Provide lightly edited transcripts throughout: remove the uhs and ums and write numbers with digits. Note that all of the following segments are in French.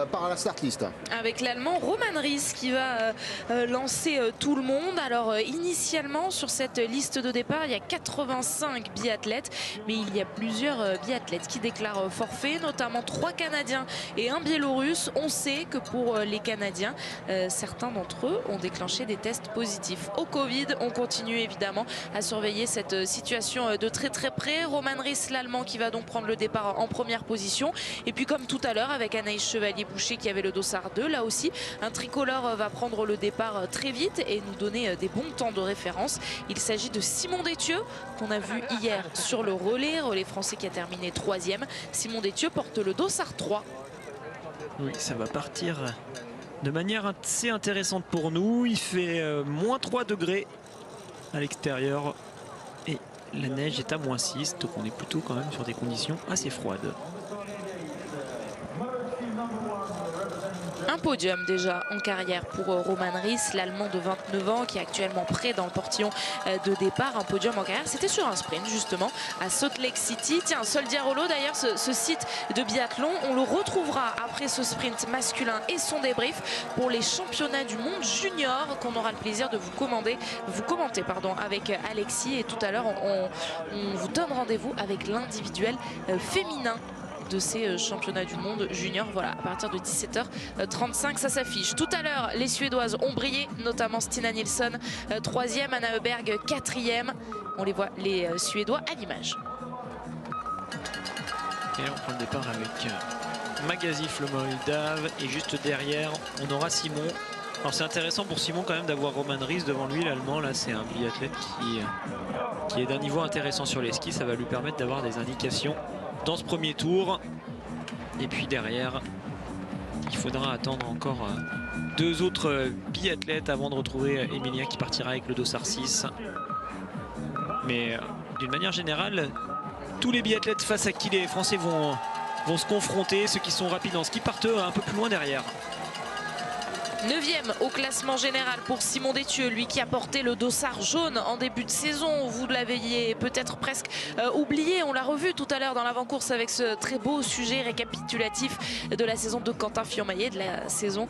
par la start list. Avec l'Allemand Roman Ries qui va lancer tout le monde. Alors initialement sur cette liste de départ, il y a 85 biathlètes, mais il y a plusieurs biathlètes qui déclarent forfait, notamment 3 Canadiens et un Biélorusse. On sait que pour les Canadiens, certains d'entre eux ont déclenché des tests positifs au Covid. On continue évidemment à surveiller cette situation de très près. Roman Ries, l'Allemand, qui va donc prendre le départ en première position. Et puis comme tout à l'heure avec Anaïs Chevalier-Boucher qui avait le dossard 2, là aussi un tricolore va prendre le départ très vite et nous donner des bons temps de référence. Il s'agit de Simon Détieux qu'on a vu hier sur le relais français qui a terminé 3e. Simon Détieux porte le dossard 3. Oui, ça va partir de manière assez intéressante pour nous. Il fait moins 3 degrés à l'extérieur et la neige est à moins 6, donc on est plutôt quand même sur des conditions assez froides. Un podium déjà en carrière pour Roman Ries, l'Allemand de 29 ans qui est actuellement prêt dans le portillon de départ. Un podium en carrière, c'était sur un sprint justement à Salt Lake City. Tiens, Soldier-Hollow d'ailleurs, ce site de biathlon, on le retrouvera après ce sprint masculin et son débrief pour les championnats du monde junior qu'on aura le plaisir de vous commenter avec Alexis. Et tout à l'heure, on vous donne rendez-vous avec l'individuel féminin de ces championnats du monde junior. Voilà, à partir de 17h35, ça s'affiche. Tout à l'heure, les Suédoises ont brillé, notamment Stina Nilsson, 3e, Anna Heuberg, 4e. On les voit, les Suédois, à l'image. Et on prend le départ avec Magazif, le Moldave, et juste derrière, on aura Simon. Alors c'est intéressant pour Simon quand même d'avoir Roman Ries devant lui, l'Allemand. Là, c'est un biathlète qui est d'un niveau intéressant sur les skis. Ça va lui permettre d'avoir des indications dans ce premier tour. Et puis derrière, il faudra attendre encore 2 autres biathlètes avant de retrouver Emilia qui partira avec le dossard 6. Mais d'une manière générale, tous les biathlètes face à qui les Français vont se confronter, ceux qui sont rapides en ski, partent un peu plus loin derrière. 9e au classement général pour Simon Détieux, lui qui a porté le dossard jaune en début de saison. Vous l'aviez peut-être presque oublié, on l'a revu tout à l'heure dans l'avant-course avec ce très beau sujet récapitulatif de la saison de Quentin Fillon-Maillet, de la saison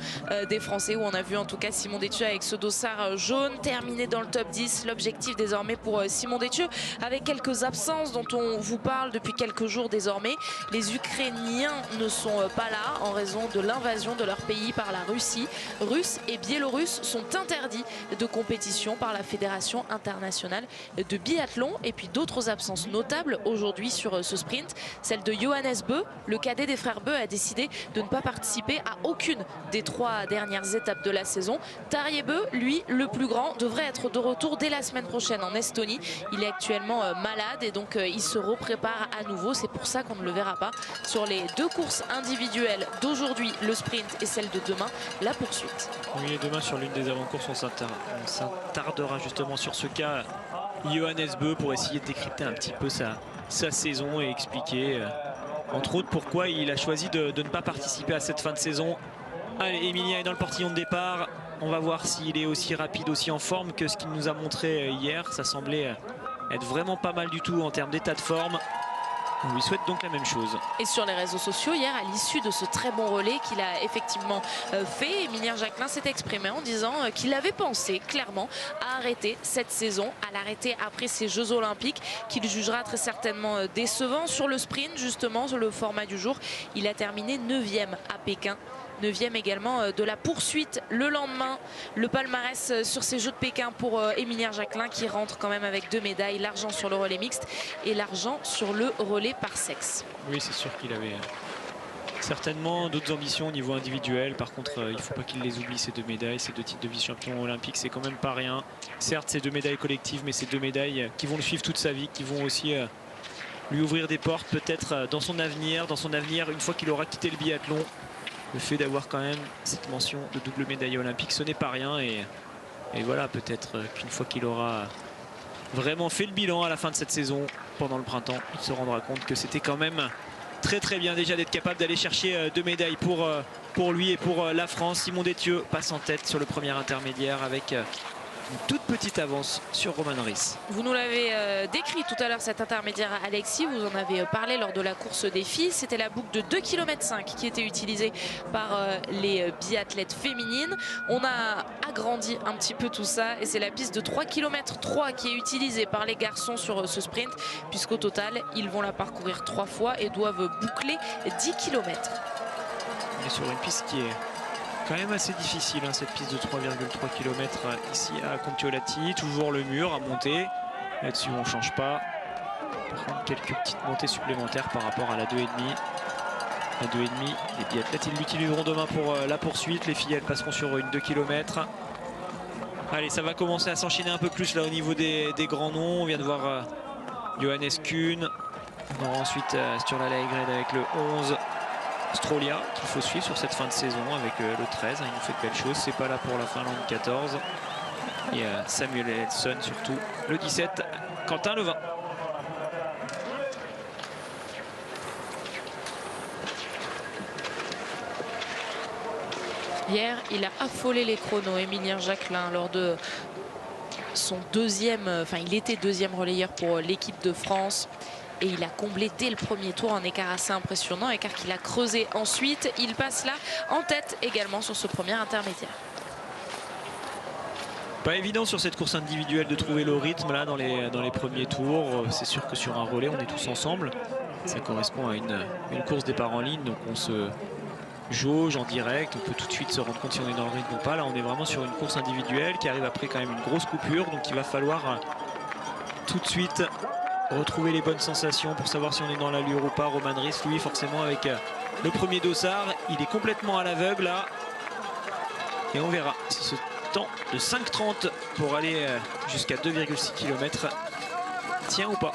des Français, où on a vu en tout cas Simon Détieux avec ce dossard jaune terminé dans le top 10. L'objectif désormais pour Simon Détieux, avec quelques absences dont on vous parle depuis quelques jours désormais. Les Ukrainiens ne sont pas là en raison de l'invasion de leur pays par la Russie. Russes et Biélorusses sont interdits de compétition par la Fédération internationale de biathlon. Et puis d'autres absences notables aujourd'hui sur ce sprint, celle de Johannes Bö. Le cadet des frères Bö a décidé de ne pas participer à aucune des 3 dernières étapes de la saison. Tarjei Bö, lui, le plus grand, devrait être de retour dès la semaine prochaine en Estonie. Il est actuellement malade et donc il se reprépare à nouveau. C'est pour ça qu'on ne le verra pas sur les 2 courses individuelles d'aujourd'hui, le sprint et celle de demain, la poursuite. Oui, et demain sur l'une des avant-courses, on s'attardera justement sur ce cas Johannes Bö pour essayer de décrypter un petit peu sa saison et expliquer entre autres pourquoi il a choisi de ne pas participer à cette fin de saison. Allez, Emilia est dans le portillon de départ. On va voir s'il est aussi rapide, aussi en forme que ce qu'il nous a montré hier. Ça semblait être vraiment pas mal du tout en termes d'état de forme. On lui souhaite donc la même chose. Et sur les réseaux sociaux, hier, à l'issue de ce très bon relais qu'il a effectivement fait, Émilien Jacquelin s'est exprimé en disant qu'il avait pensé clairement à arrêter cette saison, à l'arrêter après ces Jeux Olympiques, qu'il jugera très certainement décevant. Sur le sprint, justement, sur le format du jour, il a terminé 9e à Pékin. 9e également de la poursuite le lendemain. Le palmarès sur ces Jeux de Pékin pour Émilien Jacquelin qui rentre quand même avec 2 médailles, l'argent sur le relais mixte et l'argent sur le relais par sexe. Oui, c'est sûr qu'il avait certainement d'autres ambitions au niveau individuel. Par contre, il ne faut pas qu'il les oublie, ces 2 médailles, ces 2 titres de vice-champion olympique, c'est quand même pas rien. Certes, ces 2 médailles collectives, mais ces 2 médailles qui vont le suivre toute sa vie, qui vont aussi lui ouvrir des portes peut-être dans son avenir, une fois qu'il aura quitté le biathlon. Le fait d'avoir quand même cette mention de double médaille olympique, ce n'est pas rien. Et voilà, peut-être qu'une fois qu'il aura vraiment fait le bilan à la fin de cette saison, pendant le printemps, il se rendra compte que c'était quand même très bien déjà d'être capable d'aller chercher 2 médailles pour lui et pour la France. Simon Détieux passe en tête sur le premier intermédiaire avec une toute petite avance sur Roman Ries. Vous nous l'avez décrit tout à l'heure, cet intermédiaire Alexis, vous en avez parlé lors de la course des filles. C'était la boucle de 2,5 km qui était utilisée par les biathlètes féminines. On a agrandi un petit peu tout ça et c'est la piste de 3,3 km qui est utilisée par les garçons sur ce sprint, puisqu'au total, ils vont la parcourir 3 fois et doivent boucler 10 km. On est sur une piste qui est quand même assez difficile, hein, cette piste de 3,3 km ici à Kontiolahti. Toujours le mur à monter. Là-dessus, on ne change pas. Par contre, quelques petites montées supplémentaires par rapport à la 2,5. La 2,5, les biathlètes, ils l'utiliseront demain pour la poursuite. Les filles, elles passeront sur une 2 km. Allez, ça va commencer à s'enchaîner un peu plus là au niveau des grands noms. On vient de voir Johannes Kuhn. On aura ensuite Sturla Laegred avec le 11. Strolia qu'il faut suivre sur cette fin de saison avec le 13, il nous fait de belles choses. C'est pas là pour la Finlande 14 et Samuel Elson surtout le 17, Quentin le 20. Hier il a affolé les chronos, Émilien Jacquelin, lors de son il était deuxième relayeur pour l'équipe de France. Et il a comblé dès le premier tour un écart assez impressionnant, écart qu'il a creusé ensuite. Il passe là en tête également sur ce premier intermédiaire. Pas évident sur cette course individuelle de trouver le rythme là dans les premiers tours. C'est sûr que sur un relais on est tous ensemble. Ça correspond à une course départ en ligne, donc on se jauge en direct. On peut tout de suite se rendre compte si on est dans le rythme ou pas. Là on est vraiment sur une course individuelle qui arrive après quand même une grosse coupure. Donc il va falloir tout de suite retrouver les bonnes sensations pour savoir si on est dans l'allure ou pas. Roman Ries, lui, forcément avec le premier dossard, il est complètement à l'aveugle là. Et on verra si ce temps de 5,30 pour aller jusqu'à 2,6 km tient ou pas.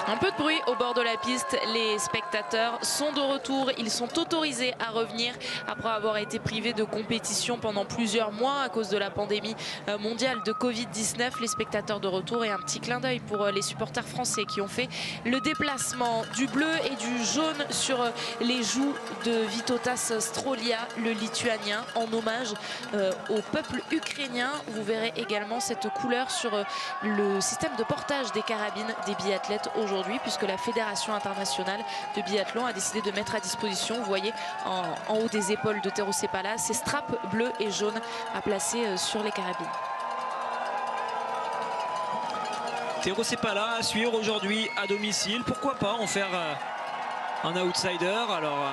Un peu de bruit au bord de la piste, les spectateurs sont de retour, ils sont autorisés à revenir après avoir été privés de compétition pendant plusieurs mois à cause de la pandémie mondiale de Covid-19. Les spectateurs de retour et un petit clin d'œil pour les supporters français qui ont fait le déplacement du bleu et du jaune sur les joues de Vytautas Strolia, le lituanien, en hommage au peuple ukrainien. Vous verrez également cette couleur sur le système de portage des carabines des biathlètes aujourd'hui, puisque la Fédération internationale de biathlon a décidé de mettre à disposition, vous voyez en haut des épaules de Tero Seppala, ces straps bleus et jaunes à placer sur les carabines. Tero Seppala à suivre aujourd'hui à domicile. Pourquoi pas en faire un outsider? Alors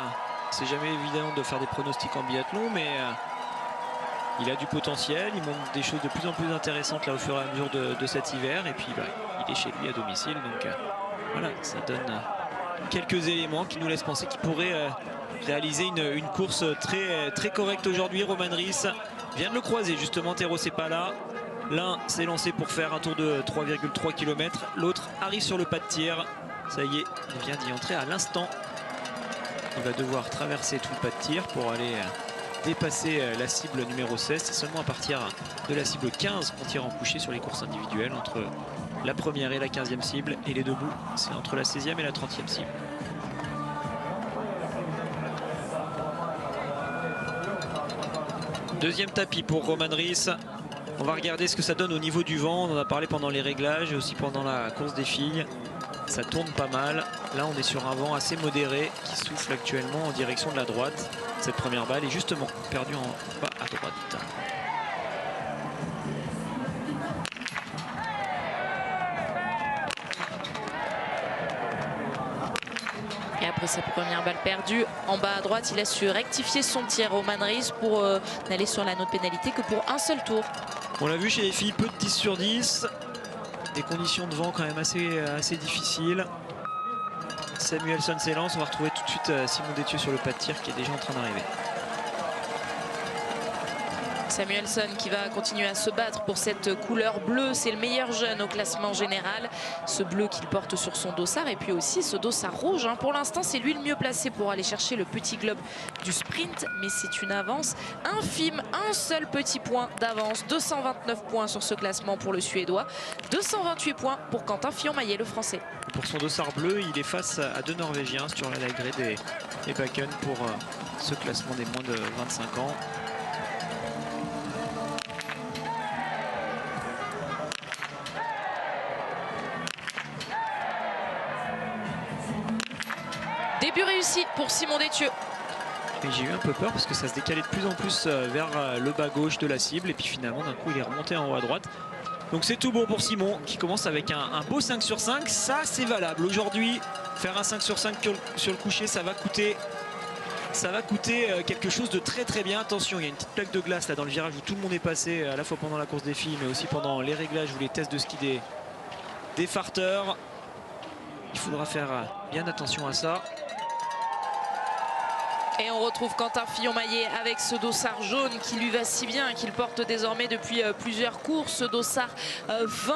c'est jamais évident de faire des pronostics en biathlon, mais il a du potentiel, il montre des choses de plus en plus intéressantes là au fur et à mesure de cet hiver. Et puis il est chez lui à domicile, donc voilà, ça donne quelques éléments qui nous laissent penser qu'il pourrait réaliser une course très correcte aujourd'hui. Roman Ries vient de le croiser justement, Tero Seppala. L'un s'est lancé pour faire un tour de 3,3 km, l'autre arrive sur le pas de tir. Ça y est, il vient d'y entrer à l'instant. Il va devoir traverser tout le pas de tir pour aller dépasser la cible numéro 16. C'est seulement à partir de la cible 15 qu'on tire en couché sur les courses individuelles. Entre la première et la 15e cible, et les deux bouts, c'est entre la 16e et la 30e cible. Deuxième tapis pour Roman Ries. On va regarder ce que ça donne au niveau du vent. On en a parlé pendant les réglages et aussi pendant la course des filles. Ça tourne pas mal. Là on est sur un vent assez modéré qui souffle actuellement en direction de la droite. Cette première balle est justement perdue en bas à droite. Et après sa première balle perdue en bas à droite, il a su rectifier son tir, Roman Ries, pour n'aller sur la note pénalité que pour un seul tour. On l'a vu chez les filles, peu de 10 sur 10. Des conditions de vent quand même assez difficiles. Samuelsson s'élance, on va retrouver tout de suite Simon Détieux sur le pas de tir qui est déjà en train d'arriver. Samuelsson qui va continuer à se battre pour cette couleur bleue. C'est le meilleur jeune au classement général. Ce bleu qu'il porte sur son dossard et puis aussi ce dossard rouge. Pour l'instant, c'est lui le mieux placé pour aller chercher le petit globe du sprint. Mais c'est une avance infime. Un seul petit point d'avance. 229 points sur ce classement pour le Suédois. 228 points pour Quentin Fillon-Maillet, le Français. Pour son dossard bleu, il est face à deux Norvégiens, Sturla Laegred et Bakken pour ce classement des moins de 25 ans. ici pour Simon Détieux. Et j'ai eu un peu peur parce que ça se décalait de plus en plus vers le bas gauche de la cible. Et puis finalement, d'un coup, il est remonté en haut à droite. Donc c'est tout bon pour Simon qui commence avec un beau 5 sur 5. Ça, c'est valable. Aujourd'hui, faire un 5 sur 5 sur le coucher, ça va coûter quelque chose de très très bien. Attention, il y a une petite plaque de glace là dans le virage où tout le monde est passé, à la fois pendant la course des filles, mais aussi pendant les réglages ou les tests de ski des farteurs. Il faudra faire bien attention à ça. Et on retrouve Quentin Fillon-Maillet avec ce dossard jaune qui lui va si bien, qu'il porte désormais depuis plusieurs courses. Ce dossard 20.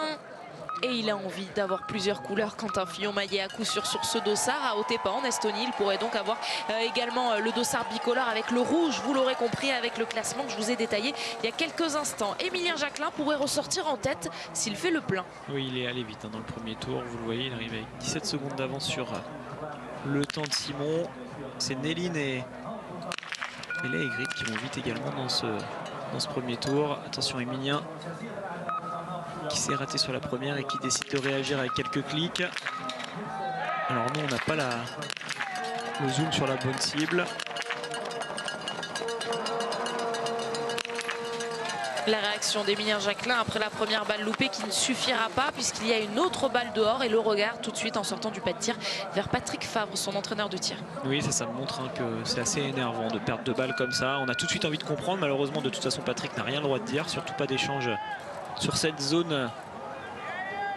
Et il a envie d'avoir plusieurs couleurs. Quentin Fillon-Maillet à coup sûr sur ce dossard. À Otepää en Estonie, il pourrait donc avoir également le dossard bicolore avec le rouge. Vous l'aurez compris avec le classement que je vous ai détaillé il y a quelques instants. Emilien Jacquelin pourrait ressortir en tête s'il fait le plein. Oui, il est allé vite dans le premier tour. Vous le voyez, il arrive avec 17 secondes d'avance sur le temps de Simon. C'est Néline et Léa Aigret qui vont vite également dans ce premier tour. Attention, Emilien qui s'est raté sur la première et qui décide de réagir avec quelques clics. Alors nous, on n'a pas le zoom sur la bonne cible. La réaction d'Emilien Jacquelin après la première balle loupée qui ne suffira pas puisqu'il y a une autre balle dehors et le regard tout de suite en sortant du pas de tir vers Patrick Favre, son entraîneur de tir. Oui, ça montre que c'est assez énervant de perdre 2 balles comme ça. On a tout de suite envie de comprendre. Malheureusement, de toute façon, Patrick n'a rien le droit de dire, surtout pas d'échange sur cette zone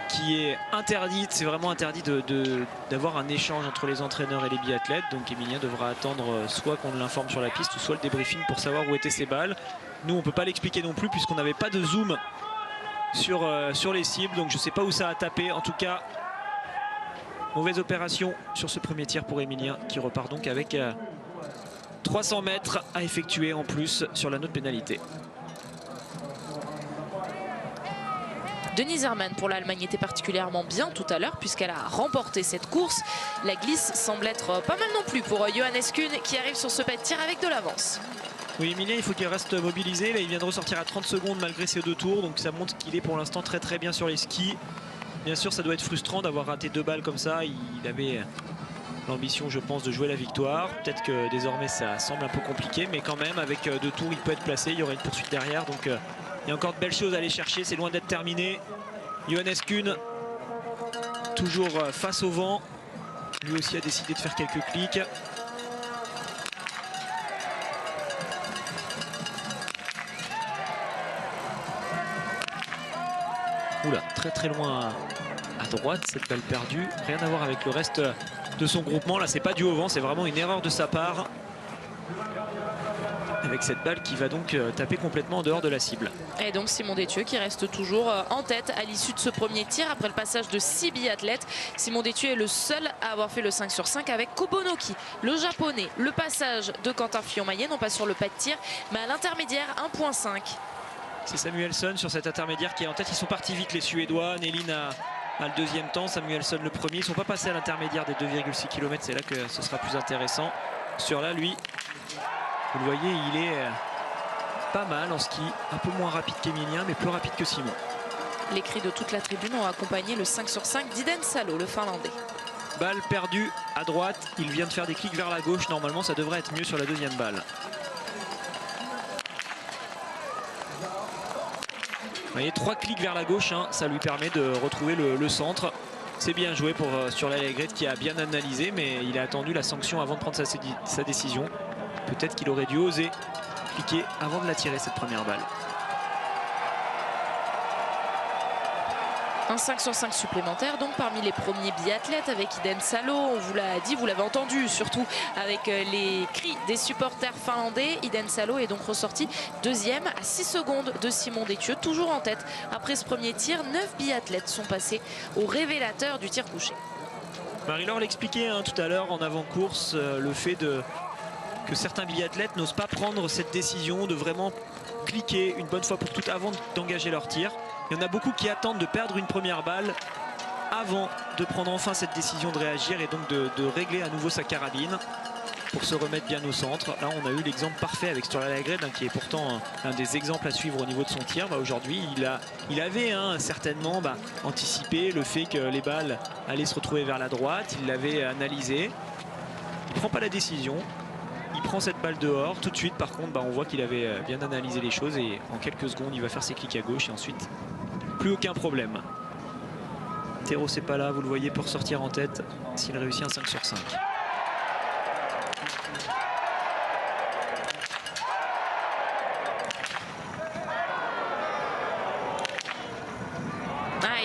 qui est interdite. C'est vraiment interdit d'avoir un échange entre les entraîneurs et les biathlètes. Donc Emilien devra attendre soit qu'on l'informe sur la piste ou soit le débriefing pour savoir où étaient ses balles. Nous, on ne peut pas l'expliquer non plus puisqu'on n'avait pas de zoom sur les cibles. Donc je ne sais pas où ça a tapé. En tout cas, mauvaise opération sur ce premier tir pour Emilien qui repart donc avec 300 mètres à effectuer en plus sur la note pénalité. Denise Herrmann pour l'Allemagne était particulièrement bien tout à l'heure puisqu'elle a remporté cette course. La glisse semble être pas mal non plus pour Johannes Kuhn qui arrive sur ce pas de tir avec de l'avance. Oui, Emilien, il faut qu'il reste mobilisé. Là, il vient de ressortir à 30 secondes malgré ces 2 tours. Donc ça montre qu'il est pour l'instant très très bien sur les skis. Bien sûr, ça doit être frustrant d'avoir raté 2 balles comme ça. Il avait l'ambition, je pense, de jouer la victoire. Peut-être que désormais ça semble un peu compliqué, mais quand même avec 2 tours il peut être placé. Il y aurait une poursuite derrière, donc il y a encore de belles choses à aller chercher. C'est loin d'être terminé. Johannes Kuhn toujours face au vent. Lui aussi a décidé de faire quelques clics. Oula, très très loin à droite cette balle perdue. Rien à voir avec le reste de son groupement. Là, c'est pas dû au vent, c'est vraiment une erreur de sa part. Avec cette balle qui va donc taper complètement en dehors de la cible. Et donc Simon Détieux qui reste toujours en tête à l'issue de ce premier tir après le passage de 6 biathlètes. Simon Détieux est le seul à avoir fait le 5 sur 5 avec Kobonoki, le japonais. Le passage de Quentin Fillon-Maillet, non pas sur le pas de tir, mais à l'intermédiaire 1.5. C'est Samuelsson sur cet intermédiaire qui est en tête. Ils sont partis vite les Suédois. Néline a le deuxième temps, Samuelsson le premier. Ils ne sont pas passés à l'intermédiaire des 2,6 km. C'est là que ce sera plus intéressant. Sur là, lui, vous le voyez, il est pas mal en ski. Un peu moins rapide qu'Emilien, mais plus rapide que Simon. Les cris de toute la tribune ont accompagné le 5 sur 5 d'Iden Salo, le Finlandais. Balle perdue à droite. Il vient de faire des clics vers la gauche. Normalement, ça devrait être mieux sur la deuxième balle. Vous voyez, 3 clics vers la gauche, hein, ça lui permet de retrouver le centre. C'est bien joué sur Léa Aigret qui a bien analysé, mais il a attendu la sanction avant de prendre sa décision. Peut-être qu'il aurait dû oser cliquer avant de la tirer, cette première balle. Un 5 sur 5 supplémentaire donc parmi les premiers biathlètes avec Iden Salo. On vous l'a dit, vous l'avez entendu, surtout avec les cris des supporters finlandais. Iden Salo est donc ressorti deuxième à 6 secondes de Simon Détieux, toujours en tête. Après ce premier tir, 9 biathlètes sont passés au révélateur du tir couché. Marie-Laure l'expliquait tout à l'heure en avant-course, le fait que certains biathlètes n'osent pas prendre cette décision de vraiment cliquer une bonne fois pour toutes avant d'engager leur tir. Il y en a beaucoup qui attendent de perdre une première balle avant de prendre enfin cette décision de réagir et donc de régler à nouveau sa carabine pour se remettre bien au centre. Là, on a eu l'exemple parfait avec Sturla Lägred qui est pourtant un des exemples à suivre au niveau de son tir. Aujourd'hui, il avait certainement anticipé le fait que les balles allaient se retrouver vers la droite. Il l'avait analysé. Il ne prend pas la décision. Il prend cette balle dehors. Tout de suite, par contre, on voit qu'il avait bien analysé les choses. Et en quelques secondes, il va faire ses clics à gauche. Et ensuite, plus aucun problème. Tero Seppala, vous le voyez, pour sortir en tête s'il réussit un 5 sur 5.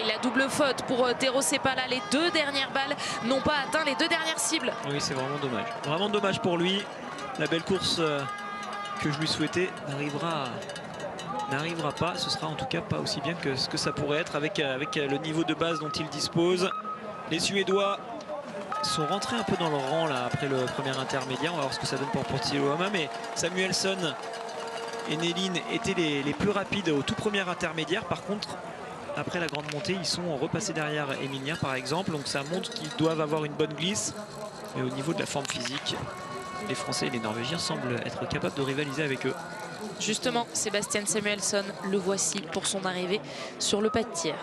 Il a double faute pour Tero Seppala. Les 2 dernières balles n'ont pas atteint les 2 dernières cibles. Oui, c'est vraiment dommage. Vraiment dommage pour lui. La belle course que je lui souhaitais n'arrivera pas. Ce sera en tout cas pas aussi bien que ce que ça pourrait être avec le niveau de base dont il dispose. Les Suédois sont rentrés un peu dans le rang là, après le premier intermédiaire. On va voir ce que ça donne pour Portilloama. Mais Samuelsson et Nélin étaient les plus rapides au tout premier intermédiaire. Par contre, après la grande montée, ils sont repassés derrière Emilien par exemple. Donc ça montre qu'ils doivent avoir une bonne glisse. Mais au niveau de la forme physique, les Français et les Norvégiens semblent être capables de rivaliser avec eux. Justement, Sebastian Samuelsson, le voici pour son arrivée sur le pas de tir.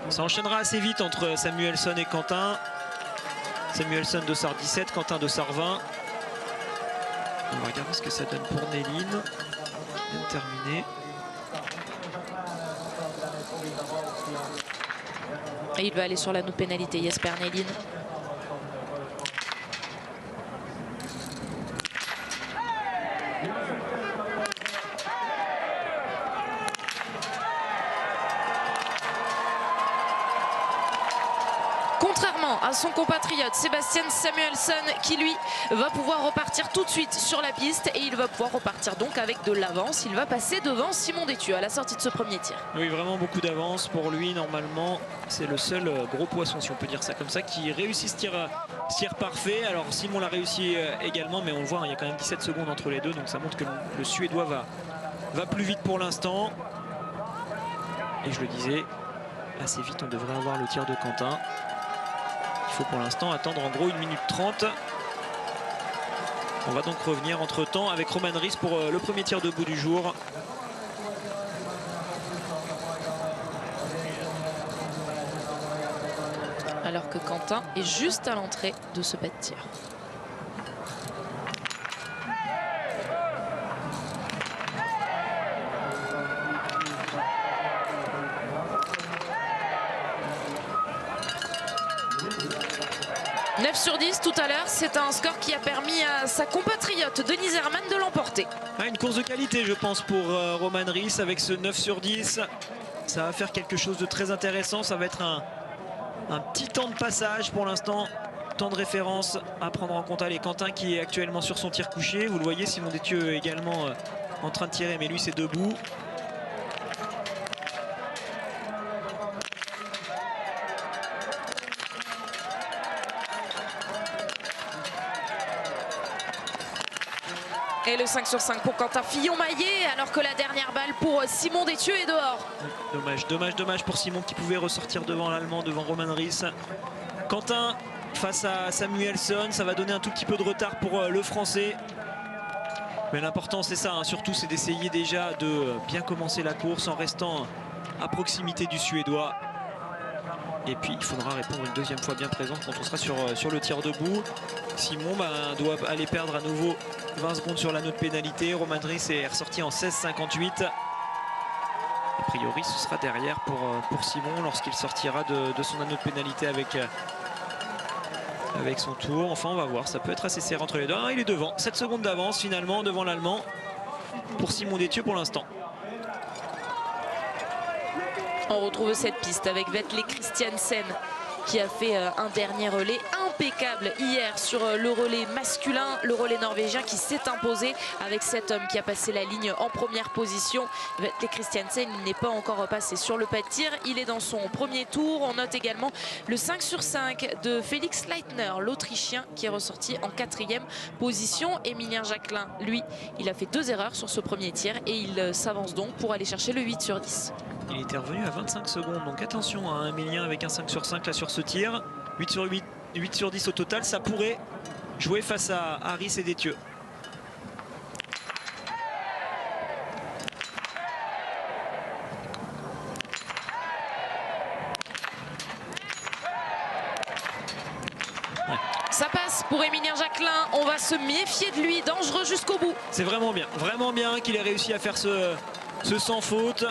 Ça enchaînera assez vite entre Samuelsson et Quentin. Samuelsson dossard 17, Quentin dossard 20. On va regarder ce que ça donne pour Nélin. Bien terminé. Et il va aller sur l'anneau de pénalité, Jesper Nélin. Contrairement à son compatriote Sebastian Samuelsson qui lui va pouvoir repartir tout de suite sur la piste et il va pouvoir repartir donc avec de l'avance. Il va passer devant Simon Détieux à la sortie de ce premier tir. Oui, vraiment beaucoup d'avance pour lui. Normalement, c'est le seul gros poisson, si on peut dire ça comme ça, qui réussit ce tir parfait. Alors Simon l'a réussi également, mais on le voit, il y a quand même 17 secondes entre les deux, donc ça montre que le Suédois va plus vite pour l'instant. Et je le disais, assez vite on devrait avoir le tir de Quentin. Il faut pour l'instant attendre en gros 1 minute 30. On va donc revenir entre temps avec Roman Ries pour le premier tir debout du jour. Alors que Quentin est juste à l'entrée de ce pas de tir. Sur 10 tout à l'heure, c'est un score qui a permis à sa compatriote Denise Herrmann de l'emporter. Une course de qualité je pense pour Roman Ries avec ce 9 sur 10. Ça va faire quelque chose de très intéressant. Ça va être un petit temps de passage pour l'instant. Temps de référence à prendre en compte. Allez, Quentin qui est actuellement sur son tir couché. Vous le voyez, Simon Détieux également en train de tirer, mais lui c'est debout. Et le 5 sur 5 pour Quentin Fillon-Maillet, alors que la dernière balle pour Simon Détieux est dehors. Dommage pour Simon qui pouvait ressortir devant l'Allemand, devant Roman Ries. Quentin face à Samuelsson, ça va donner un tout petit peu de retard pour le Français. Mais l'important c'est ça, surtout c'est d'essayer déjà de bien commencer la course en restant à proximité du Suédois. Et puis il faudra répondre une deuxième fois bien présente quand on sera sur le tir debout. Simon doit aller perdre à nouveau 20 secondes sur l'anneau de pénalité. Roman Ries est ressorti en 16,58. A priori ce sera derrière pour Simon lorsqu'il sortira de son anneau de pénalité avec son tour. Enfin on va voir, ça peut être assez serré entre les deux. Il est devant, 7 secondes d'avance finalement devant l'Allemand pour Simon Détieux pour l'instant. On retrouve cette piste avec Vetle Christiansen qui a fait un dernier relais impeccable hier sur le relais masculin, le relais norvégien qui s'est imposé avec cet homme qui a passé la ligne en première position. Vetle Christiansen n'est pas encore passé sur le pas de tir, il est dans son premier tour. On note également le 5 sur 5 de Félix Leitner, l'Autrichien qui est ressorti en 4e position. Emilien Jacquelin, lui, il a fait 2 erreurs sur ce premier tir et il s'avance donc pour aller chercher le 8 sur 10. Il était revenu à 25 secondes, donc attention à Emilien avec un 5 sur 5 là sur ce tir. 8 sur 10 au total, ça pourrait jouer face à Ries et Détieux. Jacquelin, on va se méfier de lui, dangereux jusqu'au bout. C'est vraiment bien qu'il ait réussi à faire ce sans faute.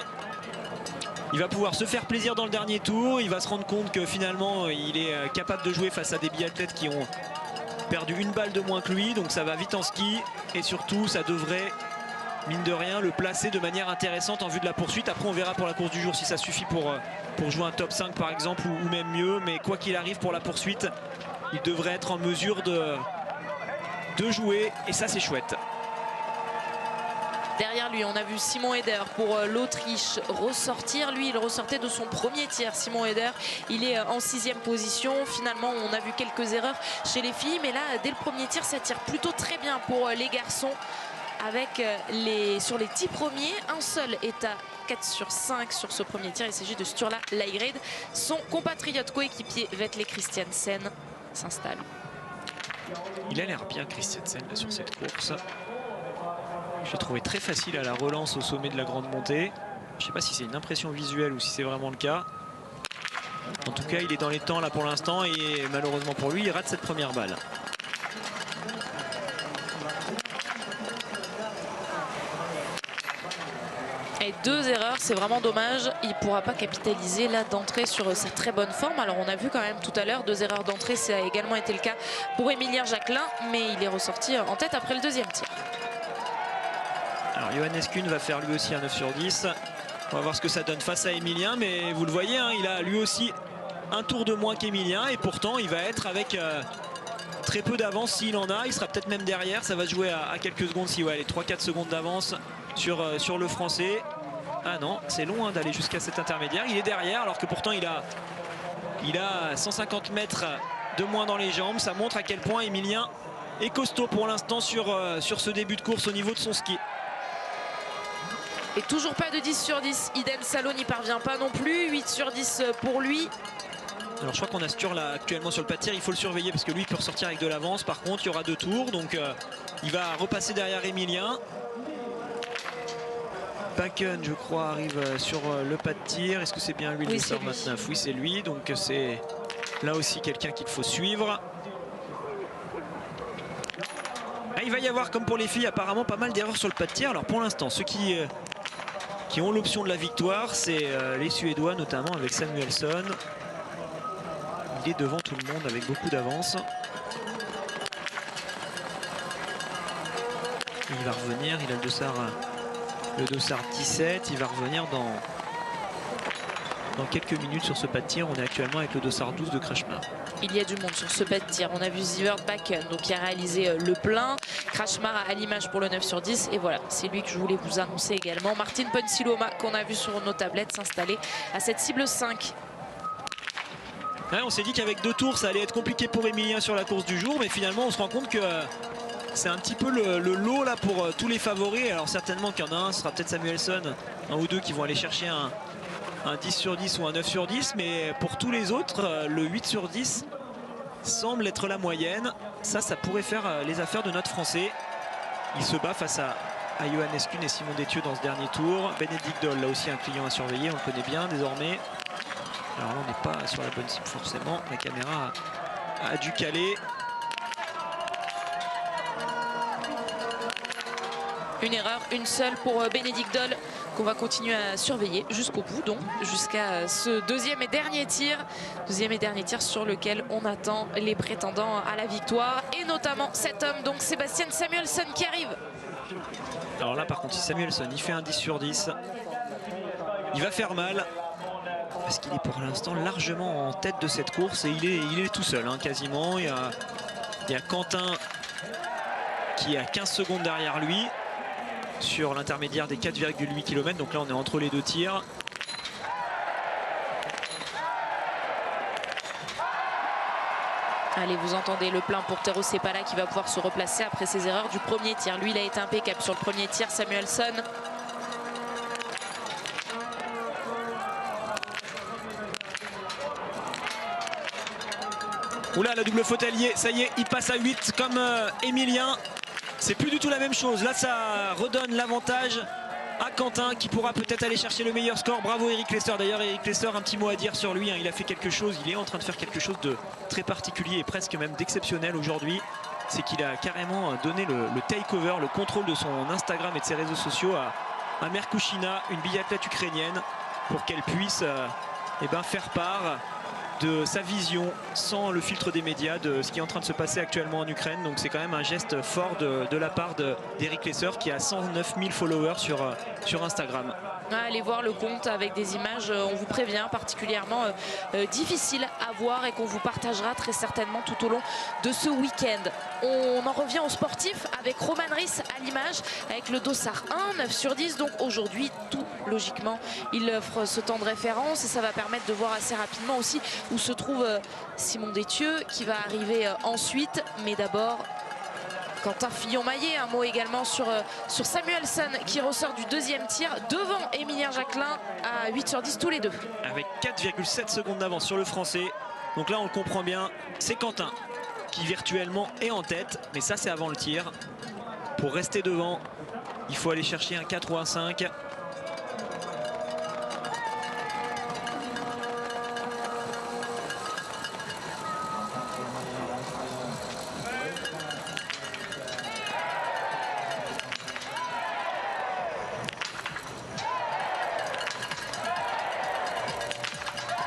Il va pouvoir se faire plaisir dans le dernier tour. Il va se rendre compte que finalement il est capable de jouer face à des biathlètes qui ont perdu une balle de moins que lui. Donc ça va vite en ski et surtout ça devrait, mine de rien, le placer de manière intéressante en vue de la poursuite. Après on verra pour la course du jour si ça suffit pour jouer un top 5 par exemple ou même mieux. Mais quoi qu'il arrive pour la poursuite, il devrait être en mesure de jouer et ça c'est chouette. Derrière lui, on a vu Simon Eder pour l'Autriche ressortir. Lui, il ressortait de son premier tir. Simon Eder, il est en 6e position. Finalement, on a vu quelques erreurs chez les filles. Mais là, dès le premier tir, ça tire plutôt très bien pour les garçons. Avec sur les 10 premiers, un seul est à 4 sur 5 sur ce premier tir. Il s'agit de Sturla Laigred. Son compatriote coéquipier Vetle Christiansen s'installe. Il a l'air bien Christiansen là, sur cette course. Je l'ai trouvé très facile à la relance au sommet de la grande montée. Je ne sais pas si c'est une impression visuelle ou si c'est vraiment le cas. En tout cas, il est dans les temps là pour l'instant et malheureusement pour lui, il rate cette première balle. Et 2 erreurs, c'est vraiment dommage. Il ne pourra pas capitaliser là d'entrée sur sa très bonne forme. Alors on a vu quand même tout à l'heure 2 erreurs d'entrée, ça a également été le cas pour Emilien Jacquelin, mais il est ressorti en tête après le deuxième tir. Alors Johannes Kuhn va faire lui aussi un 9 sur 10. On va voir ce que ça donne face à Emilien, mais vous le voyez, hein, il a lui aussi un tour de moins qu'Emilien et pourtant il va être avec très peu d'avance s'il en a. Il sera peut-être même derrière, ça va se jouer à quelques secondes, si ouais, les 3-4 secondes d'avance sur le français. Ah non, c'est long hein, d'aller jusqu'à cet intermédiaire. Il est derrière alors que pourtant il a 150 mètres de moins dans les jambes. Ça montre à quel point Emilien est costaud pour l'instant sur ce début de course au niveau de son ski. Et toujours pas de 10 sur 10. Iden Salo n'y parvient pas non plus. 8 sur 10 pour lui. Alors je crois qu'on a Sturla actuellement sur le pas de tir. Il faut le surveiller parce que lui il peut ressortir avec de l'avance. Par contre il y aura 2 tours. Donc il va repasser derrière Emilien. Bakken je crois arrive sur le pas de tir. Est-ce que c'est bien lui le 29? Oui c'est lui. Donc c'est là aussi quelqu'un qu'il faut suivre. Ah, il va y avoir comme pour les filles apparemment pas mal d'erreurs sur le pas de tir. Alors pour l'instant ceux qui ont l'option de la victoire, c'est les Suédois notamment avec Samuelsson. Il est devant tout le monde avec beaucoup d'avance. Il va revenir, il a le dossard 17, il va revenir dans quelques minutes sur ce pas de tir. On est actuellement avec le dossard 12 de Kretschmar. Il y a du monde sur ce pas de tir. On a vu Sivert Bakken donc qui a réalisé le plein. Kretschmar à l'image pour le 9 sur 10. Et voilà, c'est lui que je voulais vous annoncer également. Martin Ponsiloma qu'on a vu sur nos tablettes s'installer à cette cible 5. Ouais, on s'est dit qu'avec 2 tours, ça allait être compliqué pour Emilien sur la course du jour. Mais finalement, on se rend compte que c'est un petit peu le lot là pour tous les favoris. Alors certainement qu'il y en a un, ce sera peut-être Samuelsson, un ou deux qui vont aller chercher un 10 sur 10 ou un 9 sur 10. Mais pour tous les autres, le 8 sur 10 semble être la moyenne. Ça pourrait faire les affaires de notre Français. Il se bat face à Johannes Kuhn et Simon Détieux dans ce dernier tour. Bénédicte Doll, là aussi un client à surveiller, on le connaît bien désormais. Alors là on n'est pas sur la bonne cible forcément, la caméra a dû caler. Une erreur, une seule pour Bénédicte Doll qu'on va continuer à surveiller jusqu'au bout, donc jusqu'à ce deuxième et dernier tir. Deuxième et dernier tir sur lequel on attend les prétendants à la victoire et notamment cet homme, donc Sébastien Samuelsson qui arrive. Alors là par contre Samuelsson il fait un 10 sur 10. Il va faire mal parce qu'il est pour l'instant largement en tête de cette course et il est tout seul hein, quasiment. Il y a Quentin qui est à 15 secondes derrière lui sur l'intermédiaire des 4,8 km. Donc là on est entre les 2 tirs. Allez, vous entendez le plein pour Tero Sepala qui va pouvoir se replacer après ses erreurs du premier tir. Lui il a été impeccable sur le premier tir, Samuelsson. Oula, la double faute alliée, ça y est, il passe à 8 comme Emilien. C'est plus du tout la même chose. Là, ça redonne l'avantage à Quentin qui pourra peut-être aller chercher le meilleur score. Bravo Eric Lesser. D'ailleurs, Eric Lesser, un petit mot à dire sur lui. Hein. Il a fait quelque chose, il est en train de faire quelque chose de très particulier et presque même d'exceptionnel aujourd'hui. c'est qu'il a carrément donné le takeover, le contrôle de son Instagram et de ses réseaux sociaux à Merkushina, une biathlète ukrainienne, pour qu'elle puisse faire part de sa vision sans le filtre des médias de ce qui est en train de se passer actuellement en Ukraine. Donc c'est quand même un geste fort de la part d'Eric Lesser qui a 109 000 followers sur Instagram. Allez voir le compte avec des images, on vous prévient, particulièrement difficiles à voir et qu'on vous partagera très certainement tout au long de ce week-end. On en revient aux sportifs avec Roman Ries à l'image, avec le dossard 1, 9 sur 10. Donc aujourd'hui, tout logiquement, il offre ce temps de référence et ça va permettre de voir assez rapidement aussi où se trouve Simon Détieux qui va arriver ensuite. Mais d'abord, Quentin Fillon-Maillet, un mot également sur Samuelsson qui ressort du deuxième tir devant Émilien Jacquelin à 8 sur 10 tous les deux. Avec 4,7 secondes d'avance sur le français. Donc là on le comprend bien, c'est Quentin qui virtuellement est en tête. Mais ça c'est avant le tir. Pour rester devant, il faut aller chercher un 4 ou un 5.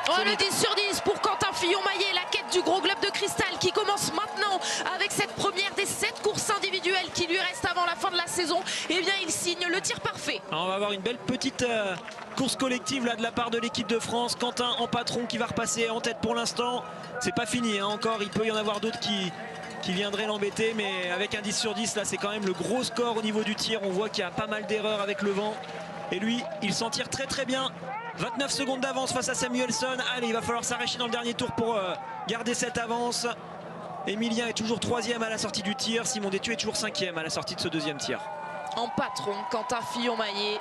Oh, le 10 sur 10 pour Quentin Fillon-Maillet, la quête du gros globe de cristal qui commence maintenant avec cette première des 7 courses individuelles qui lui restent avant la fin de la saison. Et bien il signe le tir parfait. Alors, on va avoir une belle petite course collective là de la part de l'équipe de France. Quentin en patron qui va repasser en tête pour l'instant. C'est pas fini hein, encore, il peut y en avoir d'autres qui viendraient l'embêter, mais avec un 10 sur 10 là c'est quand même le gros score au niveau du tir. On voit qu'il y a pas mal d'erreurs avec le vent et lui il s'en tire très très bien. 29 secondes d'avance face à Samuelsson. Allez, il va falloir s'arracher dans le dernier tour pour garder cette avance. Émilien est toujours 3e à la sortie du tir. Simon Détieux est toujours 5e à la sortie de ce deuxième tir. En patron, Quentin Fillon-Maillet.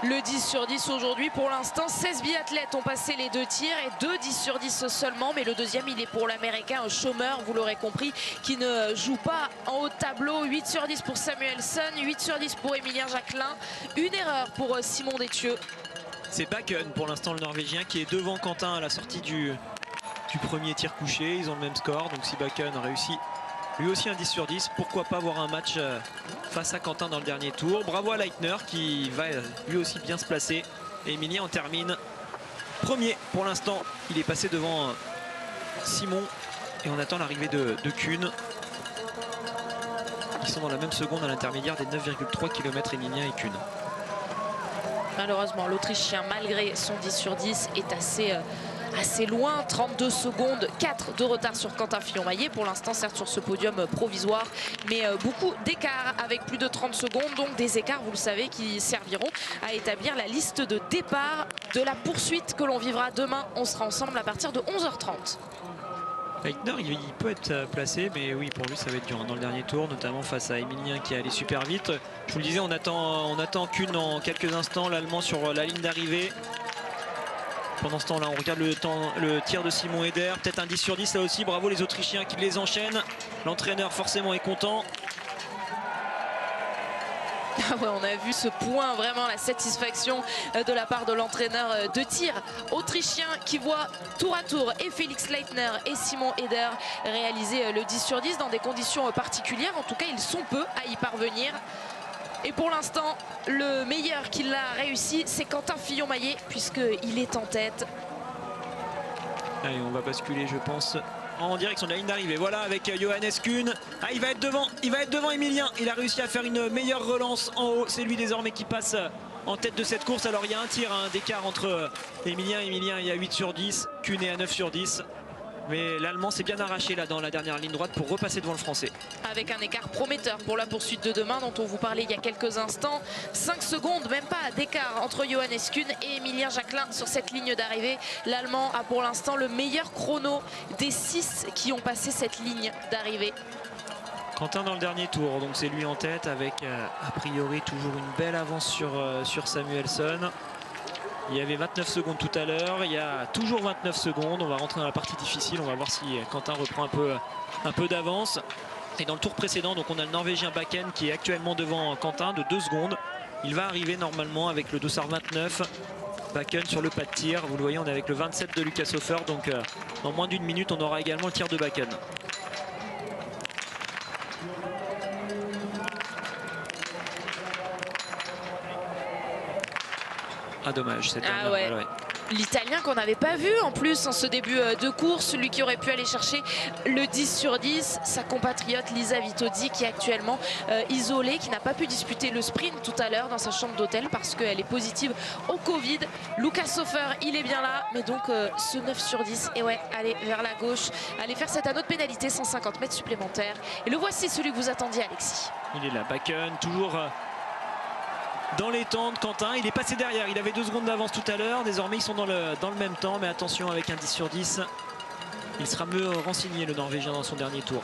Le 10 sur 10 aujourd'hui. Pour l'instant, 16 biathlètes ont passé les 2 tirs et 2 10 sur 10 seulement. Mais le deuxième, il est pour l'Américain, un chômeur, vous l'aurez compris, qui ne joue pas en haut de tableau. 8 sur 10 pour Samuelsson, 8 sur 10 pour Émilien Jacquelin. Une erreur pour Simon Détieux. C'est Bakken pour l'instant le Norvégien qui est devant Quentin à la sortie du premier tir couché. Ils ont le même score, donc si Bakken réussit lui aussi un 10 sur 10, pourquoi pas avoir un match face à Quentin dans le dernier tour. Bravo à Leitner qui va lui aussi bien se placer. Et Émilien en termine premier pour l'instant. Il est passé devant Simon et on attend l'arrivée de Kuhn. Ils sont dans la même seconde à l'intermédiaire des 9,3 km Émilien et Kuhn. Malheureusement, l'Autrichien, malgré son 10 sur 10, est assez loin. 32 secondes, 4 de retard sur Quentin Fillon-Maillet. Pour l'instant, certes, sur ce podium provisoire, mais beaucoup d'écarts avec plus de 30 secondes. Donc des écarts, vous le savez, qui serviront à établir la liste de départ de la poursuite que l'on vivra demain. On sera ensemble à partir de 11h30. Leitner, il peut être placé, mais oui, pour lui, ça va être dur dans le dernier tour, notamment face à Émilien qui est allé super vite. Je vous le disais, on attend Kuhn en quelques instants, l'Allemand sur la ligne d'arrivée. Pendant ce temps-là, on regarde le tir de Simon Eder, peut-être un 10 sur 10 là aussi. Bravo les Autrichiens qui les enchaînent. L'entraîneur forcément est content. Ah ouais, on a vu ce point, vraiment la satisfaction de la part de l'entraîneur de tir autrichien qui voit tour à tour et Félix Leitner et Simon Eder réaliser le 10 sur 10 dans des conditions particulières. En tout cas, ils sont peu à y parvenir. Et pour l'instant, le meilleur qui l'a réussi, c'est Quentin Fillon-Maillet, puisqu'il est en tête. Allez, on va basculer, je pense, en direction de la ligne d'arrivée. Voilà, avec Johannes Kuhn. Ah, il va être devant Émilien. Il a réussi à faire une meilleure relance en haut. C'est lui désormais qui passe en tête de cette course. Alors, il y a un tir d'écart entre Émilien. Émilien, il y a 8 sur 10. Kuhn est à 9 sur 10. Mais l'Allemand s'est bien arraché là dans la dernière ligne droite pour repasser devant le Français. Avec un écart prometteur pour la poursuite de demain dont on vous parlait il y a quelques instants. 5 secondes, même pas d'écart entre Johannes Kuhn et Émilien Jacquelin sur cette ligne d'arrivée. L'Allemand a pour l'instant le meilleur chrono des 6 qui ont passé cette ligne d'arrivée. Quentin dans le dernier tour, donc c'est lui en tête avec a priori toujours une belle avance sur Samuelsson. Il y avait 29 secondes tout à l'heure, il y a toujours 29 secondes. On va rentrer dans la partie difficile, on va voir si Quentin reprend un peu d'avance. Et dans le tour précédent, donc on a le Norvégien Bakken qui est actuellement devant Quentin de 2 secondes. Il va arriver normalement avec le dossard 29. Bakken sur le pas de tir, vous le voyez, on est avec le 27 de Lucas Hofer. Donc dans moins d'une minute, on aura également le tir de Bakken. Ah dommage, cette dernière ouais. balle, ouais. L'Italien qu'on n'avait pas vu en plus en ce début de course, celui qui aurait pu aller chercher le 10 sur 10, sa compatriote Lisa Vitozzi qui est actuellement isolée, qui n'a pas pu disputer le sprint tout à l'heure dans sa chambre d'hôtel parce qu'elle est positive au Covid. Lucas Hofer, il est bien là, mais donc ce 9 sur 10, et ouais, allez vers la gauche, allez faire cette anneau de pénalité, 150 mètres supplémentaires. Et le voici, celui que vous attendiez, Alexis. Il est là, Bakken, toujours dans les temps de Quentin. Il est passé derrière, il avait 2 secondes d'avance tout à l'heure. Désormais ils sont dans le même temps, mais attention, avec un 10 sur 10, il sera mieux renseigné, le Norvégien, dans son dernier tour.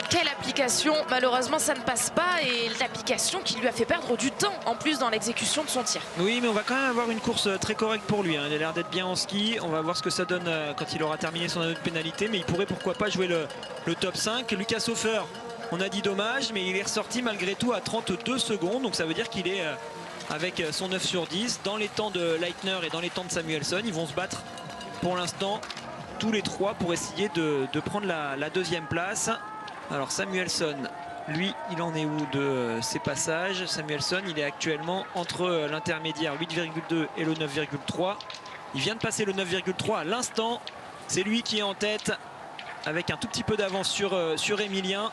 Quelle application, malheureusement ça ne passe pas, et l'application qui lui a fait perdre du temps en plus dans l'exécution de son tir. Oui, mais on va quand même avoir une course très correcte pour lui, hein. Il a l'air d'être bien en ski. On va voir ce que ça donne quand il aura terminé son anneau de pénalité, mais il pourrait pourquoi pas jouer le top 5. Lucas Hofer, on a dit dommage, mais il est ressorti malgré tout à 32 secondes, donc ça veut dire qu'il est avec son 9 sur 10 dans les temps de Leitner et dans les temps de Samuelsson. Ils vont se battre pour l'instant tous les trois pour essayer de prendre la deuxième place. Alors Samuelsson, lui, il en est où de ses passages? Samuelsson, il est actuellement entre l'intermédiaire 8,2 et le 9,3. Il vient de passer le 9,3 à l'instant. C'est lui qui est en tête avec un tout petit peu d'avance sur Emilien.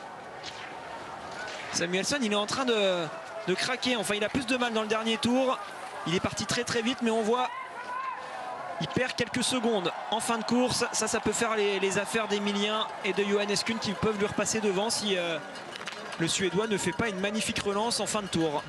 Samuelsson, il est en train de craquer. Enfin, il a plus de mal dans le dernier tour. Il est parti très très vite, mais on voit... Il perd quelques secondes en fin de course. Ça peut faire les affaires d'Emilien et de Johannes Kuhn qui peuvent lui repasser devant si le Suédois ne fait pas une magnifique relance en fin de tour.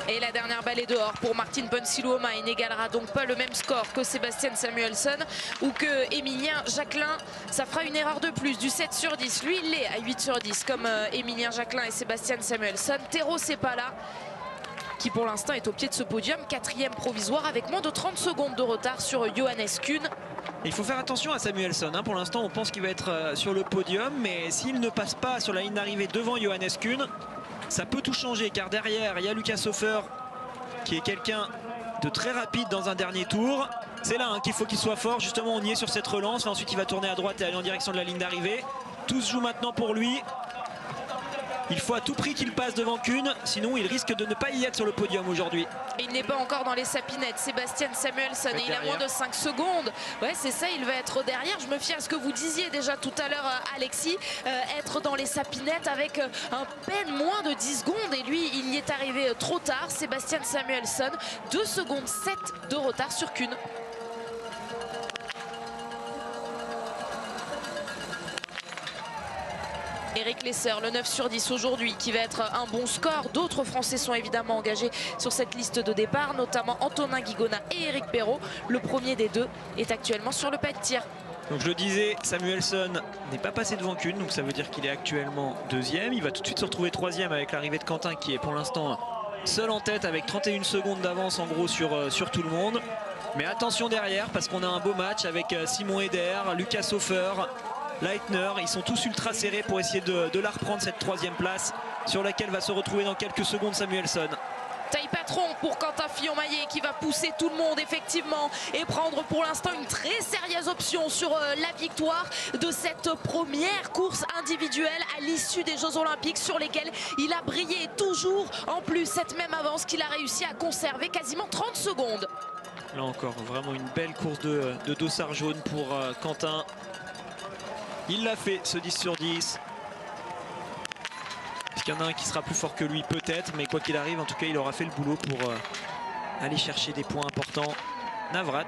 Et la dernière balle est dehors pour Martin Ponsiluoma. Il n'égalera donc pas le même score que Sebastian Samuelsson ou que Emilien Jacquelin. Ça fera une erreur de plus du 7 sur 10. Lui, il est à 8 sur 10 comme Emilien Jacquelin et Sebastian Samuelsson. Tero Sepala, qui pour l'instant est au pied de ce podium, 4e provisoire avec moins de 30 secondes de retard sur Johannes Kuhn. Il faut faire attention à Samuelsson, hein. Pour l'instant, on pense qu'il va être sur le podium, mais s'il ne passe pas sur la ligne d'arrivée devant Johannes Kuhn, ça peut tout changer, car derrière, il y a Lucas Hofer, qui est quelqu'un de très rapide dans un dernier tour. C'est là qu'il faut qu'il soit fort. Justement, on y est sur cette relance. Là, ensuite, il va tourner à droite et aller en direction de la ligne d'arrivée. Tout se joue maintenant pour lui. Il faut à tout prix qu'il passe devant Kuhn, sinon il risque de ne pas y être sur le podium aujourd'hui. Il n'est pas encore dans les sapinettes, Sebastian Samuelsson, et il a moins de 5 secondes. Ouais, c'est ça, il va être derrière. Je me fie à ce que vous disiez déjà tout à l'heure, Alexis, être dans les sapinettes avec un peine moins de 10 secondes. Et lui, il y est arrivé trop tard. Sebastian Samuelsson, 2 secondes 7 de retard sur Kuhn. Eric Lesser, le 9 sur 10 aujourd'hui, qui va être un bon score. D'autres Français sont évidemment engagés sur cette liste de départ, notamment Antonin Guigona et Eric Perrault. Le premier des deux est actuellement sur le pas de tir. Donc je le disais, Samuelsson n'est pas passé devant Kuhn, donc ça veut dire qu'il est actuellement 2e. Il va tout de suite se retrouver 3e avec l'arrivée de Quentin, qui est pour l'instant seul en tête avec 31 secondes d'avance en gros sur tout le monde. Mais attention derrière, parce qu'on a un beau match avec Simon Eder, Lucas Hofer, Leitner. Ils sont tous ultra serrés pour essayer de la reprendre, cette 3e place sur laquelle va se retrouver dans quelques secondes Samuelsson. Taille patron pour Quentin Fillon-Maillet qui va pousser tout le monde effectivement et prendre pour l'instant une très sérieuse option sur la victoire de cette première course individuelle à l'issue des Jeux Olympiques, sur lesquels il a brillé toujours. En plus, cette même avance qu'il a réussi à conserver, quasiment 30 secondes. Là encore, vraiment une belle course de dossard jaune pour Quentin. Il l'a fait, ce 10 sur 10. Est-ce qu'il y en a un qui sera plus fort que lui? Peut-être, mais quoi qu'il arrive, en tout cas, il aura fait le boulot pour aller chercher des points importants. Navrat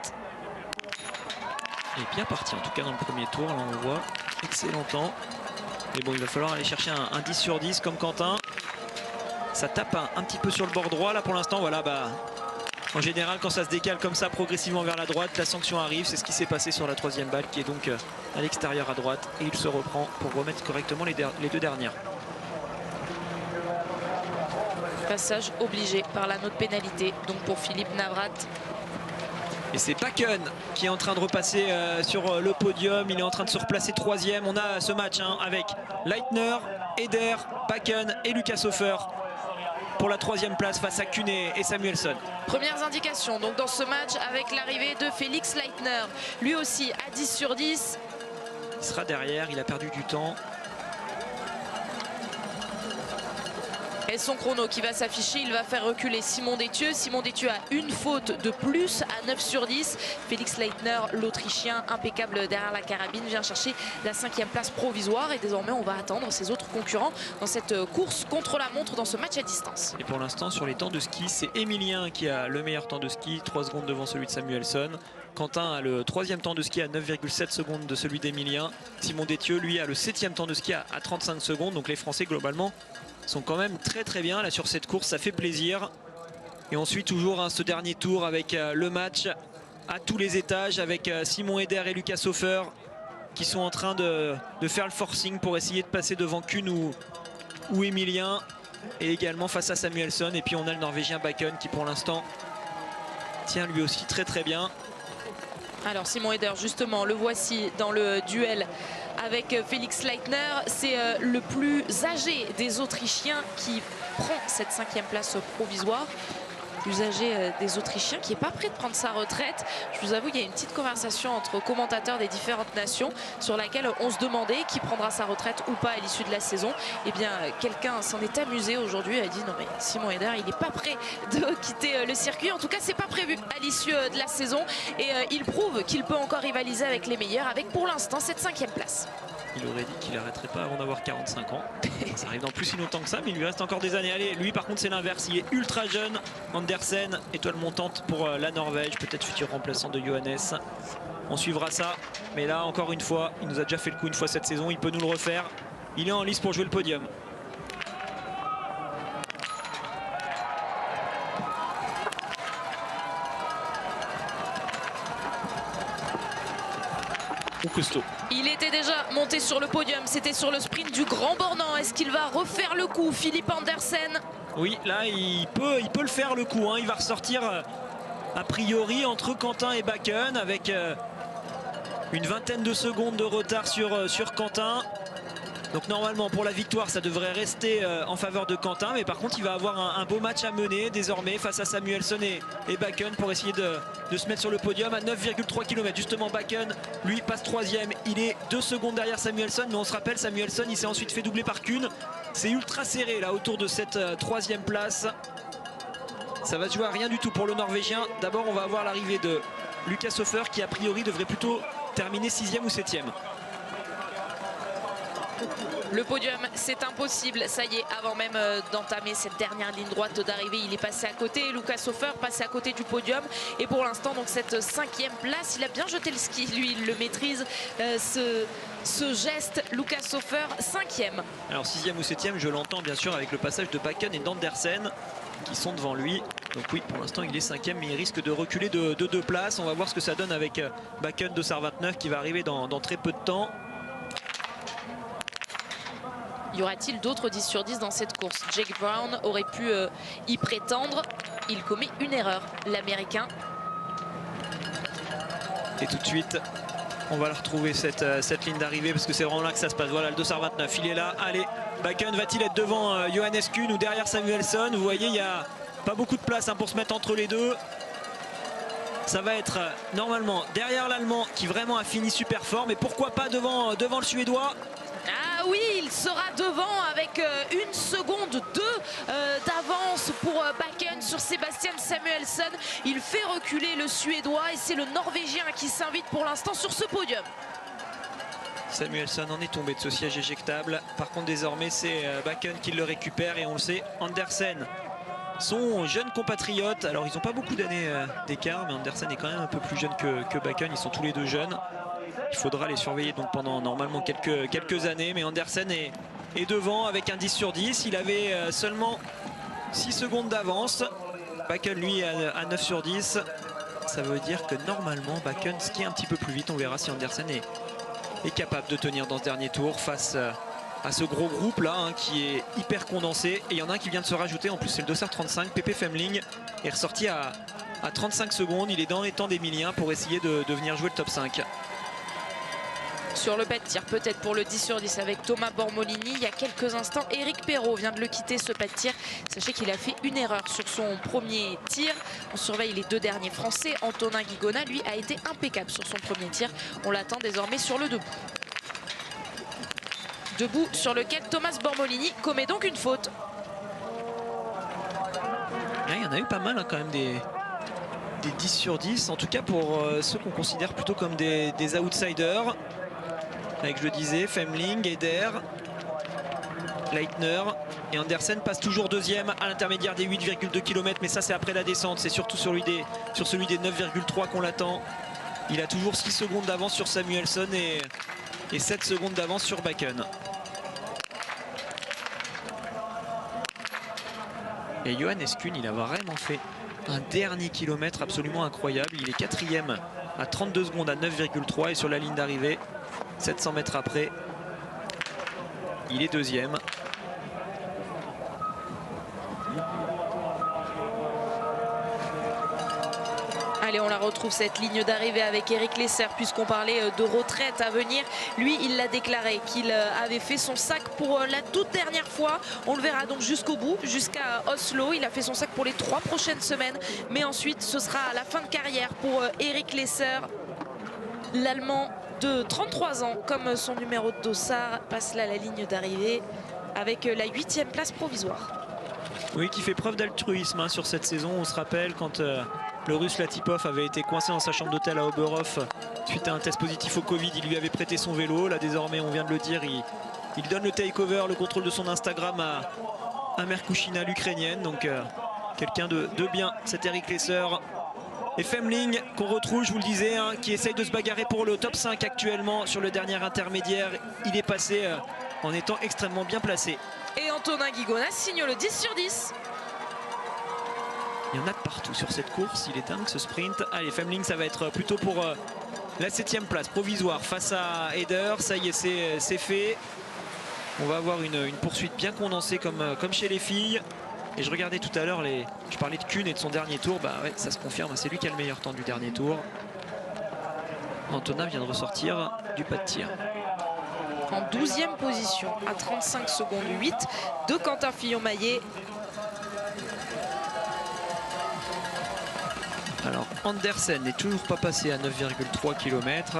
est bien parti, en tout cas dans le premier tour. Là, on voit excellent temps. Mais bon, il va falloir aller chercher un 10 sur 10 comme Quentin. Ça tape un petit peu sur le bord droit. Là, pour l'instant, voilà, en général, quand ça se décale comme ça progressivement vers la droite, la sanction arrive. C'est ce qui s'est passé sur la 3e balle, qui est donc à l'extérieur à droite. Et il se reprend pour remettre correctement les 2 dernières. Passage obligé par l'anneau de pénalité, donc pour Philippe Navrat. Et c'est Bakken qui est en train de repasser sur le podium. Il est en train de se replacer 3e. On a ce match avec Leitner, Eder, Bakken et Lucas Hofer pour la 3e place face à Kuhn et Samuelsson. Premières indications donc dans ce match avec l'arrivée de Felix Leitner. Lui aussi à 10 sur 10. Il sera derrière, il a perdu du temps. Et son chrono qui va s'afficher, il va faire reculer Simon Détieux. Simon Détieux a une faute de plus à 9 sur 10. Felix Leitner, l'Autrichien, impeccable derrière la carabine, vient chercher la 5e place provisoire. Et désormais, on va attendre ses autres concurrents dans cette course contre la montre dans ce match à distance. Et pour l'instant, sur les temps de ski, c'est Emilien qui a le meilleur temps de ski, 3 secondes devant celui de Samuelsson. Quentin a le 3e temps de ski à 9,7 secondes de celui d'Emilien. Simon Détieux, lui, a le 7e temps de ski à 35 secondes. Donc les Français, globalement, sont quand même très bien là sur cette course, ça fait plaisir. Et on suit toujours ce dernier tour avec le match à tous les étages avec Simon Eder et Lucas Hofer qui sont en train de faire le forcing pour essayer de passer devant Kuhn ou Emilien, et également face à Samuelsson. Et puis on a le Norvégien Bakken qui pour l'instant tient lui aussi très bien. Alors Simon Eder, justement, le voici dans le duel avec Felix Leitner. C'est le plus âgé des Autrichiens qui prend cette 5e place provisoire. Plus âgé des Autrichiens qui n'est pas prêt de prendre sa retraite. Je vous avoue, il y a une petite conversation entre commentateurs des différentes nations sur laquelle on se demandait qui prendra sa retraite ou pas à l'issue de la saison. Et bien, quelqu'un s'en est amusé aujourd'hui, a dit non mais Simon Eder, il n'est pas prêt de quitter le circuit. En tout cas, c'est pas prévu à l'issue de la saison. Et il prouve qu'il peut encore rivaliser avec les meilleurs, avec pour l'instant cette 5e place. Il aurait dit qu'il n'arrêterait pas avant d'avoir 45 ans. Ça arrive dans plus si longtemps que ça, mais il lui reste encore des années. Allez, lui par contre c'est l'inverse, il est ultra jeune. Andersen, étoile montante pour la Norvège, peut-être futur remplaçant de Johannes. On suivra ça, mais là encore une fois, il nous a déjà fait le coup une fois cette saison, il peut nous le refaire. Il est en lice pour jouer le podium. Costaud. Il était déjà monté sur le podium, c'était sur le sprint du Grand Bornand. Est-ce qu'il va refaire le coup, Philippe Andersen? Oui, là il peut le faire le coup, hein. Il va ressortir a priori entre Quentin et Bakken avec une vingtaine de secondes de retard sur Quentin. Donc normalement pour la victoire ça devrait rester en faveur de Quentin, mais par contre il va avoir un beau match à mener désormais face à Samuelsson et Bakken pour essayer de se mettre sur le podium à 9,3 km. Justement Bakken lui passe 3e, il est 2 secondes derrière Samuelsson, mais on se rappelle Samuelsson il s'est ensuite fait doubler par Kuhn. C'est ultra serré là autour de cette 3e place. Ça va se jouer à rien du tout pour le Norvégien. D'abord on va avoir l'arrivée de Lucas Hofer qui a priori devrait plutôt terminer 6e ou 7e. Le podium, c'est impossible. Ça y est, avant même d'entamer cette dernière ligne droite d'arrivée, il est passé à côté. Lucas Hofer passé à côté du podium. Et pour l'instant, donc cette 5e place, il a bien jeté le ski. Lui, il le maîtrise. Ce geste, Lucas Hofer, 5e. Alors 6e ou 7e, je l'entends bien sûr avec le passage de Bakken et d'Andersen qui sont devant lui. Donc oui, pour l'instant, il est 5e, mais il risque de reculer de 2 places. On va voir ce que ça donne avec Bakken de Sar29 qui va arriver dans très peu de temps. Y aura-t-il d'autres 10 sur 10 dans cette course? Jake Brown aurait pu y prétendre. Il commet une erreur, l'Américain. Et tout de suite, on va la retrouver cette ligne d'arrivée parce que c'est vraiment là que ça se passe. Voilà, le Dossard 29, il est là. Allez, Bakken va-t-il être devant Johannes Kuhn ou derrière Samuelsson? Vous voyez, il n'y a pas beaucoup de place pour se mettre entre les deux. Ça va être normalement derrière l'Allemand qui vraiment a fini super fort. Mais pourquoi pas devant le Suédois? Ah oui, il sera devant avec 1 seconde 2 d'avance pour Bakken sur Sebastian Samuelsson. Il fait reculer le Suédois et c'est le Norvégien qui s'invite pour l'instant sur ce podium. Samuelsson en est tombé de ce siège éjectable. Par contre désormais c'est Bakken qui le récupère et on le sait, Andersen, son jeune compatriote. Alors ils n'ont pas beaucoup d'années d'écart, mais Andersen est quand même un peu plus jeune que Bakken. Ils sont tous les deux jeunes. Il faudra les surveiller donc pendant normalement quelques années, mais Andersen est devant avec un 10 sur 10. Il avait seulement 6 secondes d'avance. Bakken lui à 9 sur 10. Ça veut dire que normalement Bakken skie un petit peu plus vite. On verra si Andersen est capable de tenir dans ce dernier tour face ce gros groupe là qui est hyper condensé. Et il y en a un qui vient de se rajouter, en plus c'est le dossard 35, Pépé Femling est ressorti à 35 secondes. Il est dans les temps d'Emilien pour essayer de venir jouer le top 5. Sur le pas de tir, peut-être pour le 10 sur 10 avec Thomas Bormolini. Il y a quelques instants, Éric Perrault vient de le quitter, ce pas de tir. Sachez qu'il a fait une erreur sur son premier tir. On surveille les 2 derniers Français. Antonin Guigona, lui, a été impeccable sur son premier tir. On l'attend désormais sur le debout. Debout sur lequel Thomas Bormolini commet donc une faute. Il y en a eu pas mal quand même des 10 sur 10. En tout cas pour ceux qu'on considère plutôt comme des outsiders. Avec, je le disais, Femling, Eder, Leitner et Andersen passe toujours deuxième à l'intermédiaire des 8,2 km. Mais ça, c'est après la descente. C'est surtout sur celui des 9,3 qu'on l'attend. Il a toujours 6 secondes d'avance sur Samuelsson et 7 secondes d'avance sur Bakken. Et Johannes Kuhn, il a vraiment fait un dernier kilomètre absolument incroyable. Il est 4e à 32 secondes à 9,3 et sur la ligne d'arrivée, 700 mètres après, il est 2e. Allez, on la retrouve cette ligne d'arrivée avec Eric Lesser, puisqu'on parlait de retraite à venir. Lui, il l'a déclaré qu'il avait fait son sac pour la toute dernière fois. On le verra donc jusqu'au bout, jusqu'à Oslo. Il a fait son sac pour les 3 prochaines semaines. Mais ensuite, ce sera la fin de carrière pour Eric Lesser. L'Allemand de 33 ans, comme son numéro de dossard, passe là la ligne d'arrivée avec la 8e place provisoire. Oui, qui fait preuve d'altruisme sur cette saison. On se rappelle quand le Russe Latipov avait été coincé dans sa chambre d'hôtel à Oberhof suite à un test positif au Covid. Il lui avait prêté son vélo. Là, désormais, on vient de le dire, il donne le take-over, le contrôle de son Instagram à Merkushina, l'Ukrainienne. Donc, quelqu'un de bien, cet Eric Lesser. Et Femling, qu'on retrouve, je vous le disais, qui essaye de se bagarrer pour le top 5 actuellement sur le dernier intermédiaire. Il est passé en étant extrêmement bien placé. Et Antonin Guigona signe le 10 sur 10. Il y en a de partout sur cette course, il est dingue ce sprint. Allez, Femling, ça va être plutôt pour la 7e place provisoire face à Eder. Ça y est, c'est fait. On va avoir une poursuite bien condensée comme chez les filles. Et je regardais tout à l'heure, je parlais de Kuhn et de son dernier tour. Bah ouais, ça se confirme, c'est lui qui a le meilleur temps du dernier tour. Antonin vient de ressortir du pas de tir. En 12e position, à 35 secondes 8 de Quentin Fillon-Maillet. Alors Andersen n'est toujours pas passé à 9,3 km.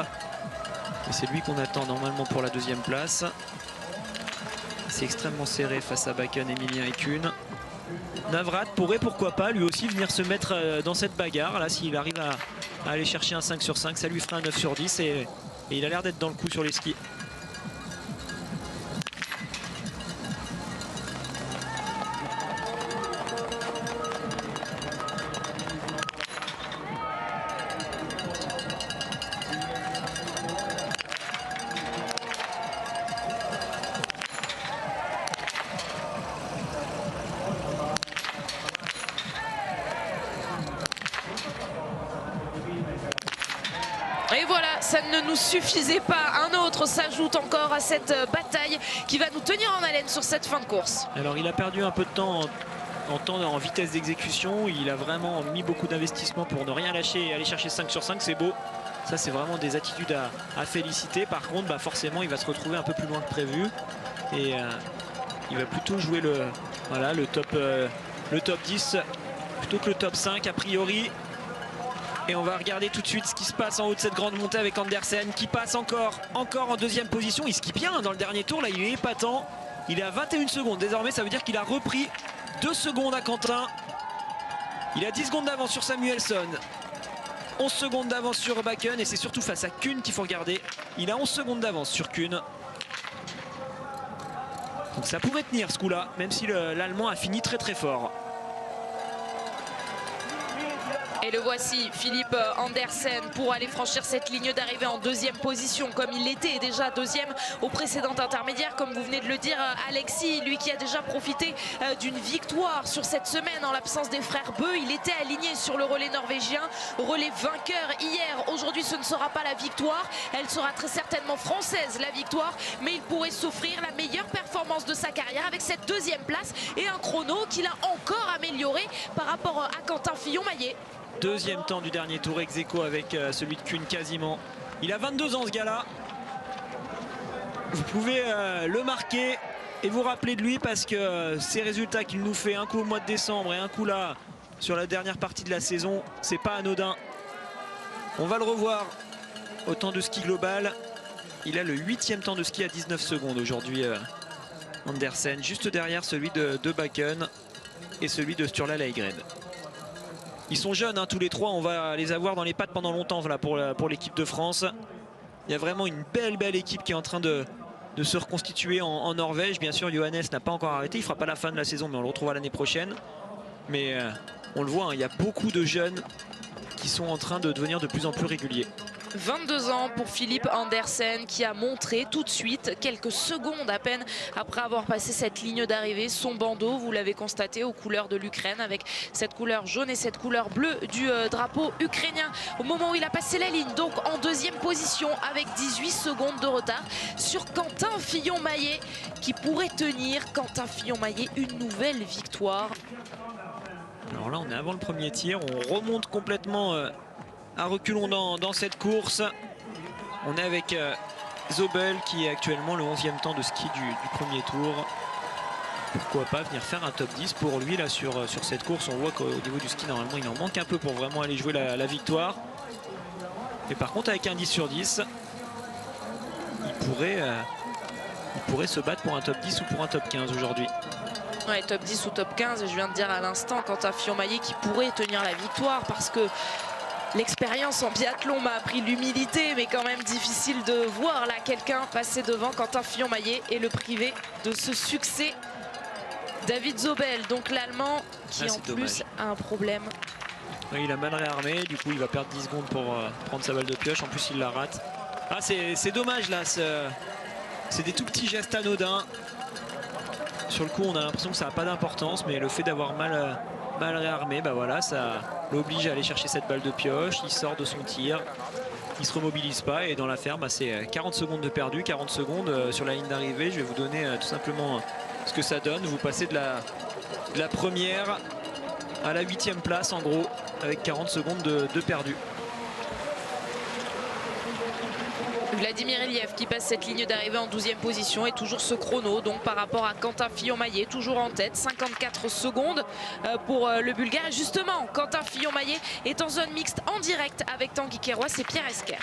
Et c'est lui qu'on attend normalement pour la 2e place. C'est extrêmement serré face à Bakken, Emilien et Kuhn. Navrat pourrait pourquoi pas lui aussi venir se mettre dans cette bagarre. Là, s'il arrive à aller chercher un 5 sur 5, ça lui fera un 9 sur 10 et il a l'air d'être dans le coup sur les skis. Et voilà, ça ne nous suffisait pas. Un autre s'ajoute encore à cette bataille qui va nous tenir en haleine sur cette fin de course. Alors il a perdu un peu de temps en vitesse d'exécution. Il a vraiment mis beaucoup d'investissement pour ne rien lâcher et aller chercher 5 sur 5. C'est beau. Ça, c'est vraiment des attitudes à féliciter. Par contre, bah, forcément, il va se retrouver un peu plus loin que prévu. Et il va plutôt jouer le top 10 plutôt que le top 5 a priori. Et on va regarder tout de suite ce qui se passe en haut de cette grande montée avec Andersen qui passe encore en 2e position. Il skie bien dans le dernier tour. Là, il est épatant. Il est à 21 secondes. Désormais, ça veut dire qu'il a repris 2 secondes à Quentin. Il a 10 secondes d'avance sur Samuelsson. 11 secondes d'avance sur Bakken. Et c'est surtout face à Kuhn qu'il faut regarder. Il a 11 secondes d'avance sur Kuhn. Donc ça pourrait tenir ce coup-là, même si l'Allemand a fini très très fort. Et le voici, Philippe Andersen, pour aller franchir cette ligne d'arrivée en deuxième position, comme il l'était déjà deuxième au précédent intermédiaire, comme vous venez de le dire, Alexis, lui qui a déjà profité d'une victoire sur cette semaine en l'absence des frères Beu. Il était aligné sur le relais norvégien, relais vainqueur hier. Aujourd'hui, ce ne sera pas la victoire, elle sera très certainement française, la victoire, mais il pourrait s'offrir la meilleure performance de sa carrière avec cette deuxième place et un chrono qu'il a encore amélioré par rapport à Quentin Fillon-Maillet. Deuxième temps du dernier tour, ex aequo avec celui de Kuhn quasiment. Il a 22 ans ce gars-là. Vous pouvez le marquer et vous rappeler de lui parce que ces résultats qu'il nous fait un coup au mois de décembre et un coup là sur la dernière partie de la saison, c'est pas anodin. On va le revoir au temps de ski global. Il a le 8e temps de ski à 19 secondes aujourd'hui, Andersen, juste derrière celui de Bakken et celui de Sturla Leigred. Ils sont jeunes tous les trois, on va les avoir dans les pattes pendant longtemps voilà, pour l'équipe de France. Il y a vraiment une belle équipe qui est en train de se reconstituer en Norvège. Bien sûr, Johannes n'a pas encore arrêté, il ne fera pas la fin de la saison, mais on le retrouvera l'année prochaine. Mais on le voit, il y a beaucoup de jeunes qui sont en train de devenir de plus en plus réguliers. 22 ans pour Philippe Andersen qui a montré tout de suite, quelques secondes à peine après avoir passé cette ligne d'arrivée, son bandeau, vous l'avez constaté, aux couleurs de l'Ukraine avec cette couleur jaune et cette couleur bleue du drapeau ukrainien au moment où il a passé la ligne. Donc en deuxième position avec 18 secondes de retard sur Quentin Fillon-Maillet qui pourrait tenir, Quentin Fillon-Maillet, une nouvelle victoire. Alors là on est avant le premier tir, on remonte complètement à reculons dans cette course. On est avec Zobel qui est actuellement le 11e temps de ski du premier tour. Pourquoi pas venir faire un top 10 pour lui là sur cette course. On voit qu'au niveau du ski normalement il en manque un peu pour vraiment aller jouer la victoire. Et par contre avec un 10 sur 10 il pourrait se battre pour un top 10 ou pour un top 15 aujourd'hui. Ouais, top 10 ou top 15, et je viens de dire à l'instant Quentin Fillon-Maillet qui pourrait tenir la victoire parce que l'expérience en biathlon m'a appris l'humilité, mais quand même difficile de voir là quelqu'un passer devant Quentin Fillon-Maillet et le priver de ce succès. David Zobel, donc l'Allemand qui en plus a un problème. Oui, il a mal réarmé, du coup il va perdre 10 secondes pour prendre sa balle de pioche, en plus il la rate. Ah c'est dommage là, c'est des tout petits gestes anodins. Sur le coup on a l'impression que ça n'a pas d'importance, mais le fait d'avoir mal réarmé, bah voilà, ça l'oblige à aller chercher cette balle de pioche. Il sort de son tir, il se remobilise pas, et dans l'affaire c'est 40 secondes de perdu, 40 secondes sur la ligne d'arrivée. Je vais vous donner tout simplement ce que ça donne. Vous passez de la première à la 8e place en gros avec 40 secondes de perdu. Vladimir Iliev qui passe cette ligne d'arrivée en 12e position et toujours ce chrono donc par rapport à Quentin Fillon-Maillet, toujours en tête, 54 secondes pour le Bulgare. Et justement, Quentin Fillon-Maillet est en zone mixte en direct avec Tanguy Kérois et Pierre Esquer.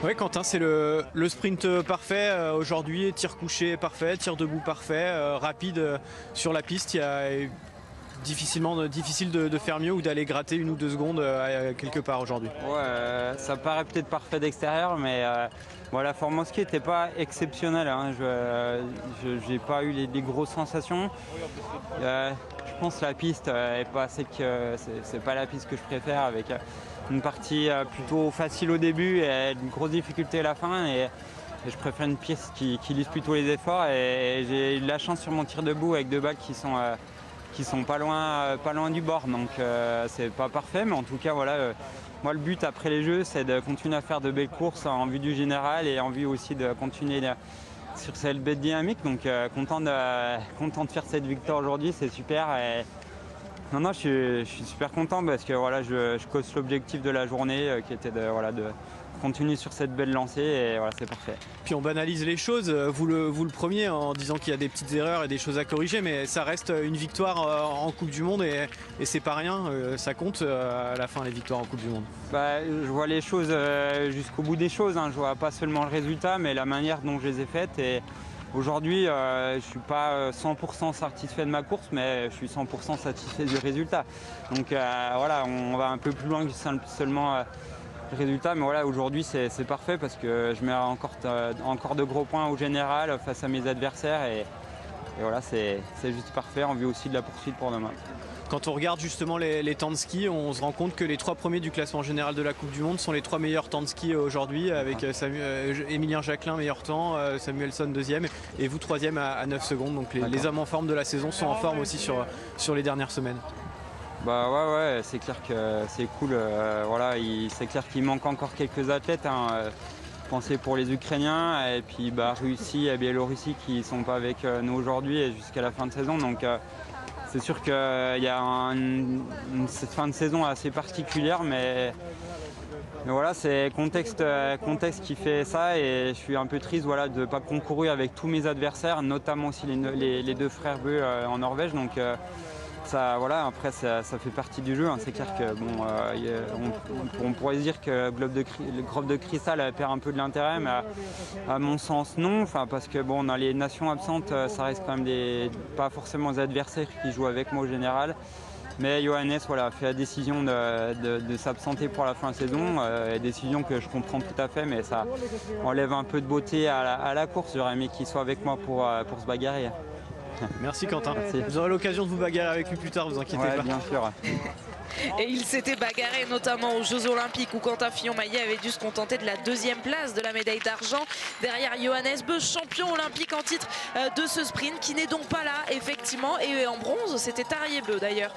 Oui, Quentin, c'est le sprint parfait aujourd'hui, tir couché parfait, tir debout parfait, rapide sur la piste. Il y a difficile de faire mieux ou d'aller gratter 1 ou 2 secondes quelque part aujourd'hui. Ouais, ça paraît peut-être parfait d'extérieur, mais la forme en ski n'était pas exceptionnelle. Je n'ai pas eu les grosses sensations. Je pense que la piste est pas assez que c'est pas la piste que je préfère, avec une partie plutôt facile au début et une grosse difficulté à la fin. Et je préfère une piste qui lisse plutôt les efforts. Et j'ai eu de la chance sur mon tir debout avec 2 balles qui sont pas loin du bord, donc c'est pas parfait, mais en tout cas voilà, moi le but après les Jeux c'est de continuer à faire de belles courses en vue du général et en vue aussi de continuer sur cette belle dynamique, donc content de faire cette victoire aujourd'hui, c'est super. Et non, je suis super content parce que voilà, je coche l'objectif de la journée qui était de continuer sur cette belle lancée, et voilà, c'est parfait. Puis on banalise les choses, vous le premier en disant qu'il y a des petites erreurs et des choses à corriger, mais ça reste une victoire en Coupe du Monde et c'est pas rien, ça compte à la fin les victoires en Coupe du Monde. Je vois les choses jusqu'au bout des choses, je vois pas seulement le résultat mais la manière dont je les ai faites. Et aujourd'hui je suis pas 100% satisfait de ma course, mais je suis 100% satisfait du résultat. Donc voilà, on va un peu plus loin que seulement le résultat, mais voilà, aujourd'hui c'est parfait parce que je mets encore de gros points au général face à mes adversaires, et voilà, c'est juste parfait en vue aussi de la poursuite pour demain. quand on regarde justement les temps de ski, on se rend compte que les 3 premiers du classement général de la Coupe du Monde sont les 3 meilleurs temps de ski aujourd'hui, avec Émilien Jacquelin meilleur temps, Samuelsson deuxième et vous troisième à 9 secondes. Donc les hommes en forme de la saison sont en forme aussi sur les dernières semaines. Bah ouais, c'est clair que c'est cool. Voilà, c'est clair qu'il manque encore quelques athlètes. Pensez pour les Ukrainiens et puis Russie et Biélorussie qui ne sont pas avec nous aujourd'hui et jusqu'à la fin de saison. Donc c'est sûr qu'il y a une fin de saison assez particulière, mais voilà, c'est contexte qui fait ça et je suis un peu triste voilà, de ne pas concourir avec tous mes adversaires, notamment aussi les 2 frères Bö en Norvège. Donc ça, voilà, après ça fait partie du jeu. Hein. C'est clair que bon, on pourrait dire que le globe de cristal perd un peu de l'intérêt, mais à mon sens non. Enfin, parce que bon, dans les nations absentes, ça reste quand même pas forcément des adversaires qui jouent avec moi au général. Mais Johannes voilà, fait la décision de s'absenter pour la fin de saison, décision que je comprends tout à fait, mais ça enlève un peu de beauté à la course. J'aurais aimé qu'il soit avec moi pour se bagarrer. Merci Quentin. Merci. Vous aurez l'occasion de vous bagarrer avec lui plus tard, vous inquiétez pas. Bien sûr. Et il s'était bagarré notamment aux Jeux Olympiques où Quentin Fillon-Maillet avait dû se contenter de la 2e place de la médaille d'argent derrière Johannes Bö, champion olympique en titre de ce sprint, qui n'est donc pas là effectivement. Et en bronze, c'était Tarjei Bø d'ailleurs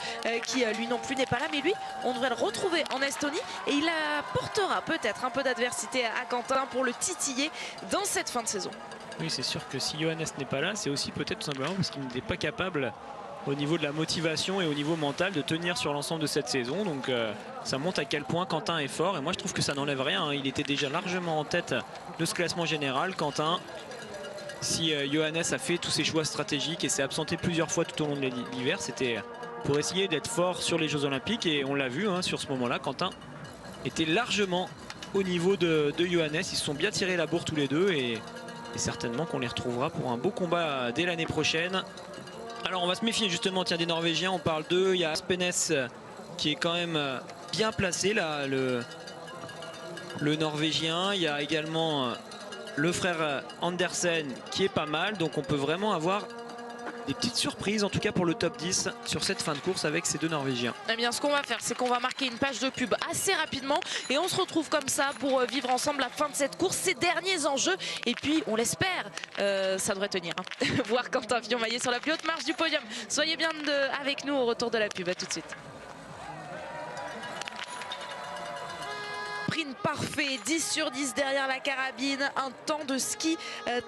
qui lui non plus n'est pas là, mais lui on devrait le retrouver en Estonie et il apportera peut-être un peu d'adversité à Quentin pour le titiller dans cette fin de saison. Oui, c'est sûr que si Johannes n'est pas là, c'est aussi peut-être tout simplement parce qu'il n'était pas capable au niveau de la motivation et au niveau mental de tenir sur l'ensemble de cette saison. Donc ça montre à quel point Quentin est fort et moi je trouve que ça n'enlève rien, hein. Il était déjà largement en tête de ce classement général, Quentin. Si Johannes a fait tous ses choix stratégiques et s'est absenté plusieurs fois tout au long de l'hiver, c'était pour essayer d'être fort sur les Jeux Olympiques et on l'a vu hein, sur ce moment-là, Quentin était largement au niveau de Johannes. Ils se sont bien tirés la bourre tous les deux et certainement qu'on les retrouvera pour un beau combat dès l'année prochaine. Alors on va se méfier justement des Norvégiens, on parle d'eux, il y a Aspenes qui est quand même bien placé là, le Norvégien, il y a également le frère Andersen qui est pas mal, donc on peut vraiment avoir des petites surprises en tout cas pour le top 10 sur cette fin de course avec ces 2 Norvégiens. Eh bien ce qu'on va faire, c'est qu'on va marquer une page de pub assez rapidement et on se retrouve comme ça pour vivre ensemble la fin de cette course, ces derniers enjeux et puis on l'espère, ça devrait tenir hein. Voir Quentin Fillon-Maillet sur la plus haute marche du podium. Soyez bien avec nous au retour de la pub, à tout de suite. Sprint parfait, 10 sur 10 derrière la carabine, un temps de ski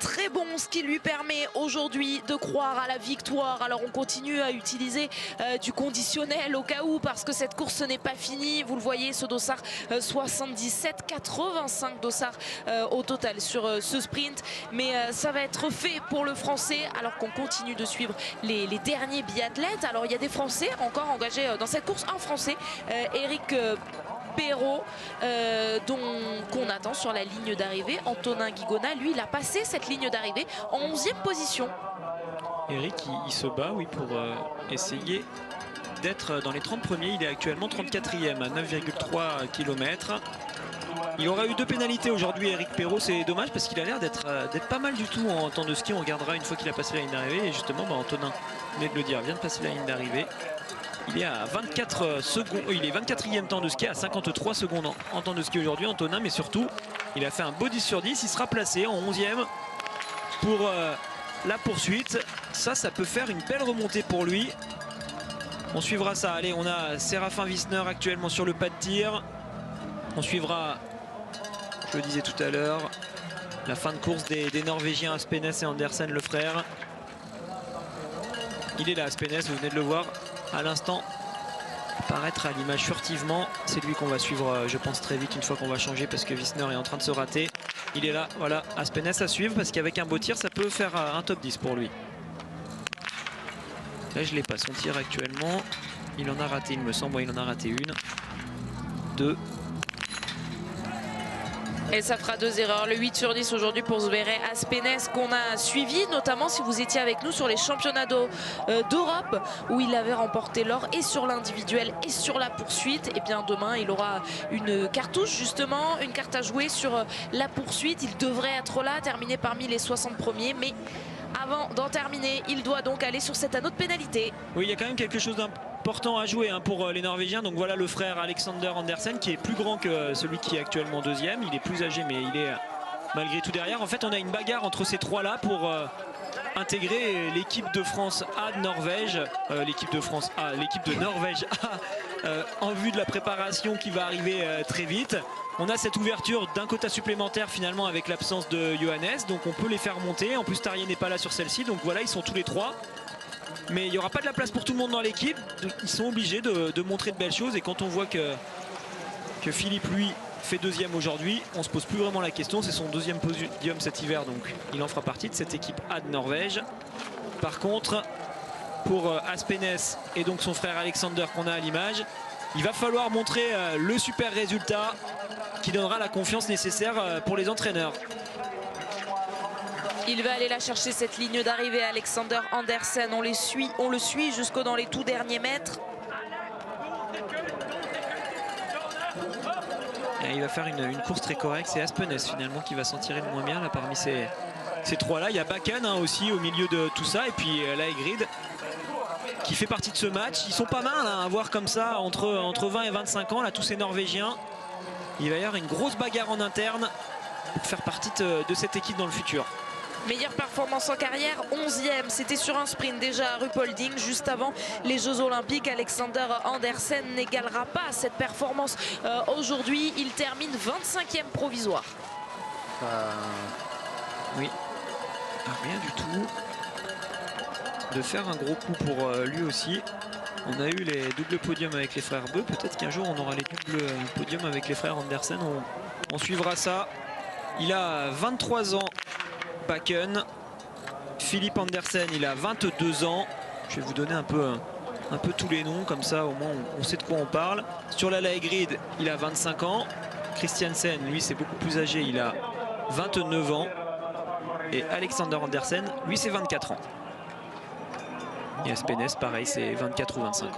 très bon, ce qui lui permet aujourd'hui de croire à la victoire. Alors on continue à utiliser du conditionnel au cas où, parce que cette course n'est pas finie. Vous le voyez, ce dossard 77-85 dossards au total sur ce sprint, mais ça va être fait pour le français alors qu'on continue de suivre les derniers biathlètes. Alors il y a des Français encore engagés dans cette course, un Français, Eric Perrault, qu'on attend sur la ligne d'arrivée. Antonin Guigona, lui, il a passé cette ligne d'arrivée en 11e position. Eric, il se bat, oui, pour essayer d'être dans les 30 premiers. Il est actuellement 34e à 9,3 km. Il aura eu 2 pénalités aujourd'hui, Eric Perrault. C'est dommage parce qu'il a l'air d'être pas mal du tout en temps de ski. On regardera une fois qu'il a passé la ligne d'arrivée. Et justement, Antonin venait de le dire, vient de passer la ligne d'arrivée. Il est à 24 secondes, il est 24e temps de ski, à 53 secondes en temps de ski aujourd'hui, Antonin, mais surtout il a fait un beau 10 sur 10, il sera placé en 11e pour la poursuite. Ça peut faire une belle remontée pour lui. On suivra ça. Allez, on a Séraphin Wisner actuellement sur le pas de tir. On suivra, je le disais tout à l'heure, la fin de course des Norvégiens Aspenes et Andersen, le frère. Il est là, Aspenes, vous venez de le voir à l'instant apparaître à l'image furtivement. C'est lui qu'on va suivre, je pense, très vite une fois qu'on va changer parce que Wisner est en train de se rater. Il est là, voilà, Aspenes à suivre parce qu'avec un beau tir, ça peut faire un top 10 pour lui. Là, je l'ai pas, son tir actuellement. Il en a raté, il me semble. Il en a raté une. 2. Et ça fera 2 erreurs. Le 8 sur 10 aujourd'hui pour Sverre Aspenes, qu'on a suivi, notamment si vous étiez avec nous sur les championnats d'Europe où il avait remporté l'or et sur l'individuel et sur la poursuite. Et bien demain, il aura une cartouche justement, une carte à jouer sur la poursuite. Il devrait être là, terminé parmi les 60 premiers, mais avant d'en terminer, il doit donc aller sur cet anneau de pénalité. Oui, il y a quand même quelque chose d'important important à jouer pour les Norvégiens. Donc voilà le frère Alexander Andersen qui est plus grand que celui qui est actuellement deuxième. Il est plus âgé mais il est malgré tout derrière. En fait on a une bagarre entre ces trois-là pour intégrer l'équipe de France A de Norvège. L'équipe de France A, l'équipe de Norvège A en vue de la préparation qui va arriver très vite. On a cette ouverture d'un quota supplémentaire finalement avec l'absence de Johannes. Donc on peut les faire monter. En plus Tarier n'est pas là sur celle-ci. Donc voilà, ils sont tous les trois. Mais il n'y aura pas de la place pour tout le monde dans l'équipe. Ils sont obligés de montrer de belles choses. Et quand on voit que Philippe, lui, fait deuxième aujourd'hui, on se pose plus vraiment la question. C'est son deuxième podium cet hiver. Donc il en fera partie de cette équipe A de Norvège. Par contre, pour Aspenes et donc son frère Alexander qu'on a à l'image, il va falloir montrer le super résultat qui donnera la confiance nécessaire pour les entraîneurs. Il va aller la chercher cette ligne d'arrivée, Alexander Andersen. On le suit jusqu'au dans les tout derniers mètres. Et il va faire une course très correcte. C'est Aspenes finalement qui va s'en tirer le moins bien là, parmi ces trois-là. Il y a Bakken aussi au milieu de tout ça. Et puis Laegrid qui fait partie de ce match. Ils sont pas mal à voir comme ça entre 20 et 25 ans, là, tous ces Norvégiens. Il va y avoir une grosse bagarre en interne pour faire partie de cette équipe dans le futur. Meilleure performance en carrière, 11e. C'était sur un sprint déjà à Ruhpolding, juste avant les Jeux Olympiques. Alexander Andersen n'égalera pas cette performance aujourd'hui. Il termine 25e provisoire. Oui, rien du tout. De faire un gros coup pour lui aussi. On a eu les doubles podiums avec les frères Beu. Peut-être qu'un jour on aura les doubles podiums avec les frères Andersen. On suivra ça. Il a 23 ans. Bakken. Philippe Andersen, il a 22 ans. Je vais vous donner un peu tous les noms, comme ça au moins on sait de quoi on parle. Sur la Laegrid, il a 25 ans. Christiansen, lui c'est beaucoup plus âgé, il a 29 ans. Et Alexander Andersen, lui c'est 24 ans. Et Aspenes, pareil, c'est 24 ou 25 ans.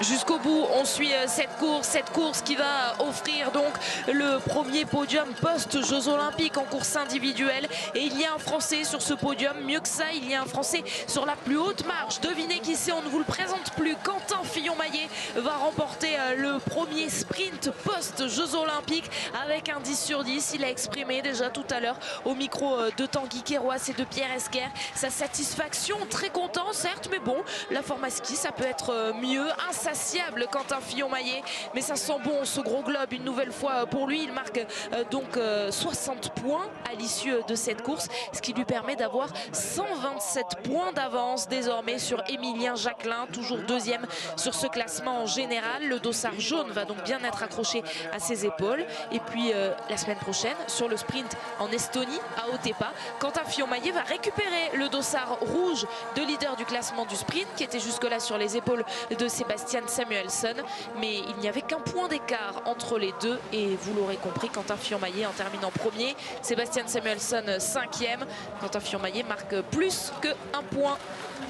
Jusqu'au bout, on suit cette course qui va offrir donc le premier podium post-Jeux Olympiques en course individuelle. Et il y a un Français sur ce podium. Mieux que ça, il y a un Français sur la plus haute marche. Devinez qui c'est, on ne vous le présente plus. Quentin Fillon-Maillet va remporter le premier sprint post-Jeux Olympiques avec un 10 sur 10. Il a exprimé déjà tout à l'heure au micro de Tanguy Kérois et de Pierre Esquer sa satisfaction. Très content, certes, mais bon, la forme à ski, ça peut être mieux. Insatiable Quentin Fillon-Maillet, mais ça sent bon ce gros globe une nouvelle fois pour lui. Il marque donc 60 points à l'issue de cette course, ce qui lui permet d'avoir 127 points d'avance désormais sur Émilien Jacquelin, toujours deuxième sur ce classement en général. Le dossard jaune va donc bien être accroché à ses épaules. Et puis la semaine prochaine, sur le sprint en Estonie, à Otepää, Quentin Fillon-Maillet va récupérer le dossard rouge de leader du classement du sprint, qui était jusque-là sur les épaules de Sebastian Samuelsson, mais il n'y avait qu'un point d'écart entre les deux et vous l'aurez compris, Quentin Fillon-Maillet en terminant premier, Sebastian Samuelsson 5e. Quentin Fillon-Maillet marque plus qu'un point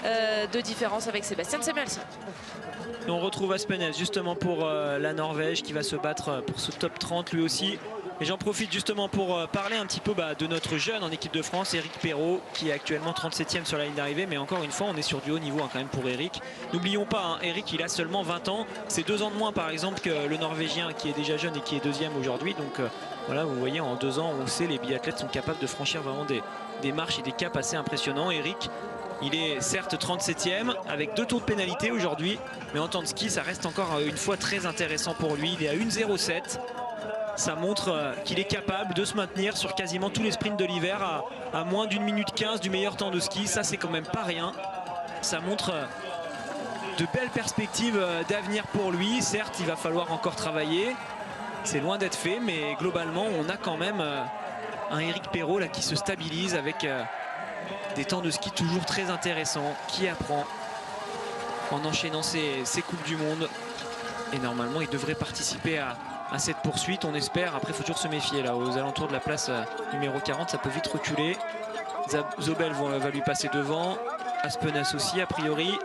de différence avec Sebastian Samuelsson. Et on retrouve Aspenes justement pour la Norvège qui va se battre pour ce top 30 lui aussi. Et j'en profite justement pour parler un petit peu de notre jeune en équipe de France, Éric Perrault, qui est actuellement 37e sur la ligne d'arrivée. Mais encore une fois, on est sur du haut niveau quand même pour Éric. N'oublions pas, Éric, il a seulement 20 ans. C'est 2 ans de moins par exemple que le Norvégien qui est déjà jeune et qui est deuxième aujourd'hui. Donc voilà, vous voyez, en 2 ans, on sait, les biathlètes sont capables de franchir vraiment des marches et des caps assez impressionnants. Éric, il est certes 37e avec 2 tours de pénalité aujourd'hui. Mais en temps de ski, ça reste encore une fois très intéressant pour lui. Il est à 1,07. Ça montre qu'il est capable de se maintenir sur quasiment tous les sprints de l'hiver à moins d'1 minute 15 du meilleur temps de ski. Ça, c'est quand même pas rien. Ça montre de belles perspectives d'avenir pour lui. Certes, il va falloir encore travailler. C'est loin d'être fait, mais globalement, on a quand même un Éric Perrault là, qui se stabilise avec des temps de ski toujours très intéressants, qui apprend en enchaînant ses Coupes du Monde. Et normalement, il devrait participer à cette poursuite, on espère. Après, il faut toujours se méfier là, aux alentours de la place numéro 40, ça peut vite reculer. Zobel va lui passer devant, Aspenes aussi a priori.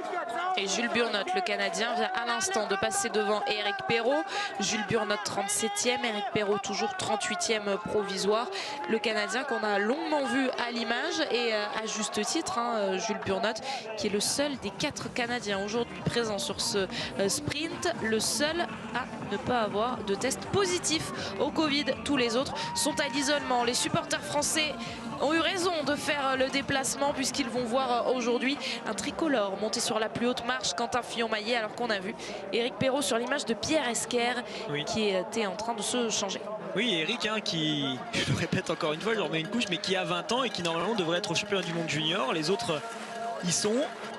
Et Jules Burnotte, le Canadien, vient à l'instant de passer devant Éric Perrault. Jules Burnotte 37e, Éric Perrault toujours 38e provisoire. Le Canadien qu'on a longuement vu à l'image et à juste titre, hein, Jules Burnotte qui est le seul des 4 Canadiens aujourd'hui présents sur ce sprint, le seul à ne pas avoir de test positif au Covid. Tous les autres sont à l'isolement. Les supporters français ont eu raison de faire le déplacement puisqu'ils vont voir aujourd'hui un tricolore monter sur la plus haute marche, Quentin Fillon-Maillet, alors qu'on a vu Éric Perrault sur l'image de Pierre Esquer qui était en train de se changer. Oui, Eric, hein, qui, je le répète encore une fois, je leur mets une couche, mais qui a 20 ans et qui normalement devrait être champion du monde junior. Les autres y sont,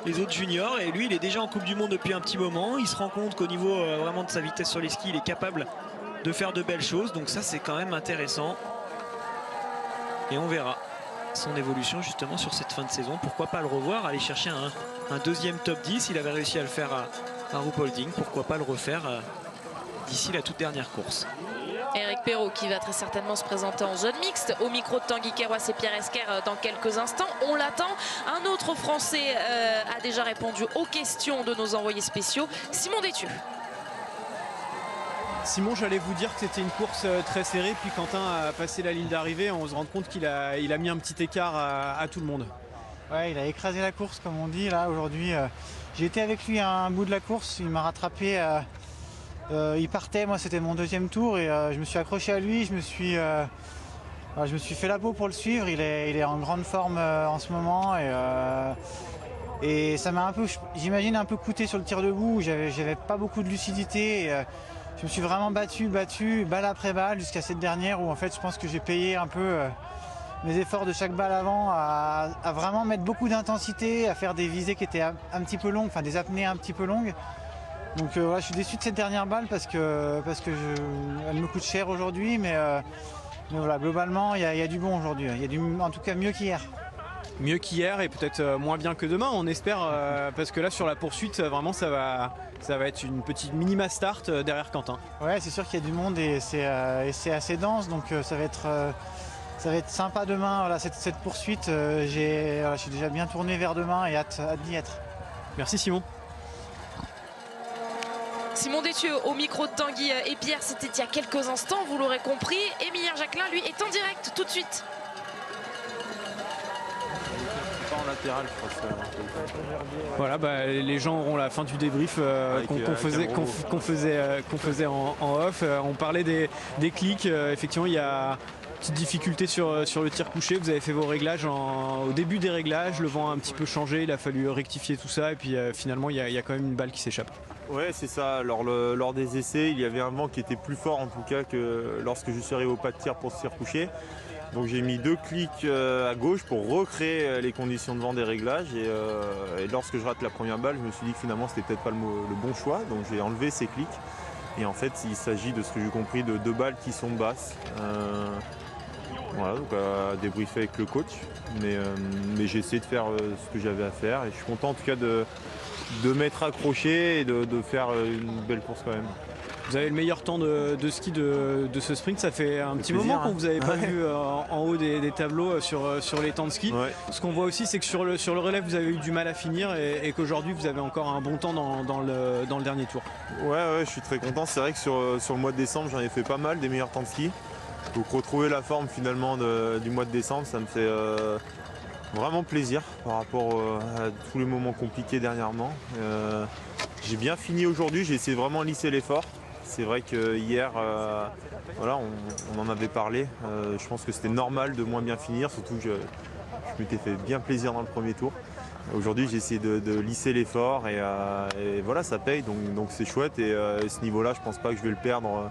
les autres juniors, et lui il est déjà en Coupe du Monde depuis un petit moment. Il se rend compte qu'au niveau vraiment de sa vitesse sur les skis, il est capable de faire de belles choses, donc ça c'est quand même intéressant. Et on verra son évolution justement sur cette fin de saison. Pourquoi pas le revoir, aller chercher un deuxième top 10. Il avait réussi à le faire à Ruhpolding. Pourquoi pas le refaire d'ici la toute dernière course. Éric Perrault qui va très certainement se présenter en zone mixte au micro de Tanguy Kérois et Pierre Esquer dans quelques instants. On l'attend. Un autre Français a déjà répondu aux questions de nos envoyés spéciaux, Simon Détieux. Simon, j'allais vous dire que c'était une course très serrée, puis Quentin a passé la ligne d'arrivée, on se rend compte qu'il a mis un petit écart à tout le monde. Ouais, il a écrasé la course comme on dit là aujourd'hui. J'ai été avec lui à un bout de la course, il m'a rattrapé, il partait, moi c'était mon deuxième tour et je me suis accroché à lui, je me suis fait la peau pour le suivre, il est en grande forme en ce moment et ça m'a un peu, j'imagine, un peu coûté sur le tir debout où j'avais pas beaucoup de lucidité. Je me suis vraiment battu, balle après balle, jusqu'à cette dernière où en fait je pense que j'ai payé un peu mes efforts de chaque balle avant à vraiment mettre beaucoup d'intensité, à faire des visées qui étaient un petit peu longues, enfin des apnées un petit peu longues. Donc voilà, je suis déçu de cette dernière balle parce que elle me coûte cher aujourd'hui, mais voilà, globalement il y a du bon aujourd'hui, il y a en tout cas mieux qu'hier. Mieux qu'hier et peut-être moins bien que demain, on espère, parce que là sur la poursuite, vraiment ça va être une petite minima start derrière Quentin. Ouais, c'est sûr qu'il y a du monde et c'est assez dense, donc ça va être sympa demain. Voilà, cette poursuite, je suis déjà bien tourné vers demain et hâte d'y être. Merci Simon. Simon Détieux au micro de Tanguy et Pierre, c'était il y a quelques instants, vous l'aurez compris. Émilien Jacquelin, lui, est en direct tout de suite. Voilà, les gens auront la fin du débrief qu'on faisait en off. On parlait des clics. Effectivement, il y a petite difficulté sur le tir couché. Vous avez fait vos réglages au début des réglages. Le vent a un petit peu changé. Il a fallu rectifier tout ça. Et puis finalement, il y a quand même une balle qui s'échappe. Ouais, c'est ça. Lors des essais, il y avait un vent qui était plus fort en tout cas que lorsque je suis arrivé au pas de tir pour ce tir couché. Donc j'ai mis 2 clics à gauche pour recréer les conditions de vent des réglages et lorsque je rate la première balle, je me suis dit que finalement c'était peut-être pas le bon choix, donc j'ai enlevé ces clics et en fait il s'agit de ce que j'ai compris de 2 balles qui sont basses. Voilà, donc à débriefer avec le coach, mais j'ai essayé de faire ce que j'avais à faire et je suis content en tout cas de m'être accroché et de faire une belle course quand même. Vous avez le meilleur temps de ski de ce sprint. Ça fait un petit moment qu'on vous avait pas vu en haut des tableaux sur les temps de ski. Ouais. Ce qu'on voit aussi, c'est que sur le relais, vous avez eu du mal à finir et qu'aujourd'hui, vous avez encore un bon temps dans le dernier tour. Ouais, je suis très content. C'est vrai que sur le mois de décembre, j'en ai fait pas mal des meilleurs temps de ski. Donc retrouver la forme finalement du mois de décembre, ça me fait vraiment plaisir par rapport à tous les moments compliqués dernièrement. J'ai bien fini aujourd'hui, j'ai essayé de vraiment lisser l'effort. C'est vrai que hier, voilà, on en avait parlé. Je pense que c'était normal de moins bien finir, surtout que je m'étais fait bien plaisir dans le premier tour. Aujourd'hui, j'ai essayé de lisser l'effort et voilà, ça paye, donc c'est chouette. Et ce niveau-là, je pense pas que je vais le perdre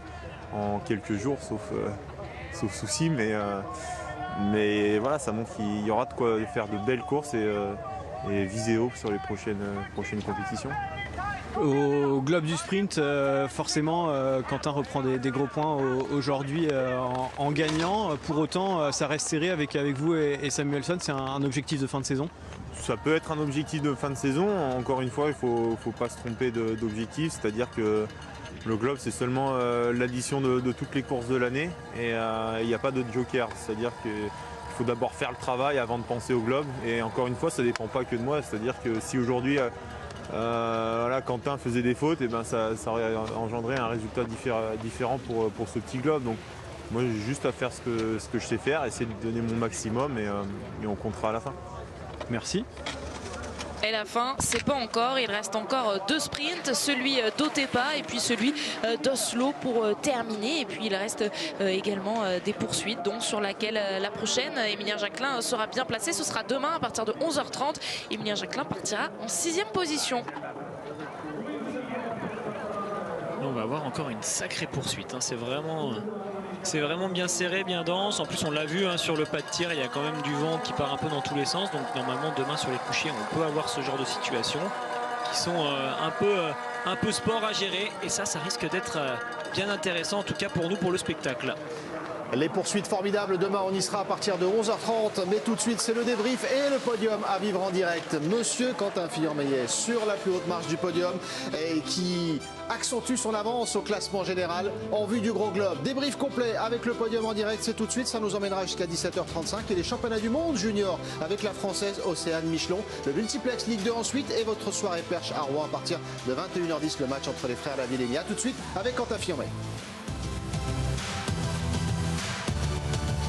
en quelques jours, sauf souci. Mais voilà, ça montre qu'il y aura de quoi faire de belles courses et viser haut sur les prochaines compétitions. Au globe du sprint, forcément, Quentin reprend des gros points aujourd'hui en gagnant. Pour autant, ça reste serré avec vous et Samuelsson. C'est un objectif de fin de saison. Ça peut être un objectif de fin de saison. Encore une fois, il ne faut pas se tromper d'objectif. C'est-à-dire que le globe, c'est seulement l'addition de toutes les courses de l'année. Et il n'y a pas de joker. C'est-à-dire qu'il faut d'abord faire le travail avant de penser au globe. Et encore une fois, ça ne dépend pas que de moi. C'est-à-dire que si aujourd'hui... voilà, Quentin faisait des fautes, et ben ça aurait engendré un résultat différent pour ce petit globe. Donc moi j'ai juste à faire ce que je sais faire, essayer de donner mon maximum et on comptera à la fin. Merci. Et la fin, c'est pas encore. Il reste encore 2 sprints, celui d'Otepa et puis celui d'Oslo pour terminer. Et puis il reste également des poursuites, donc sur laquelle la prochaine, Emilien Jacquelin sera bien placé. Ce sera demain à partir de 11h30. Emilien Jacquelin partira en 6e position. On va avoir encore une sacrée poursuite. Hein. C'est vraiment bien serré, bien dense. En plus, on l'a vu sur le pas de tir, il y a quand même du vent qui part un peu dans tous les sens. Donc normalement, demain sur les couchers, on peut avoir ce genre de situation qui sont un peu sport à gérer. Et ça risque d'être bien intéressant, en tout cas pour nous, pour le spectacle. Les poursuites formidables, demain on y sera à partir de 11h30, mais tout de suite c'est le débrief et le podium à vivre en direct. Monsieur Quentin Fillon-Maillet sur la plus haute marche du podium et qui accentue son avance au classement général en vue du gros globe. Débrief complet avec le podium en direct, c'est tout de suite, ça nous emmènera jusqu'à 17h35 et les championnats du monde junior avec la française Océane Michelon, le multiplex Ligue 2 ensuite et votre soirée perche à Rouen à partir de 21h10, le match entre les frères Lavillény. A tout de suite avec Quentin Fillon-Maillet.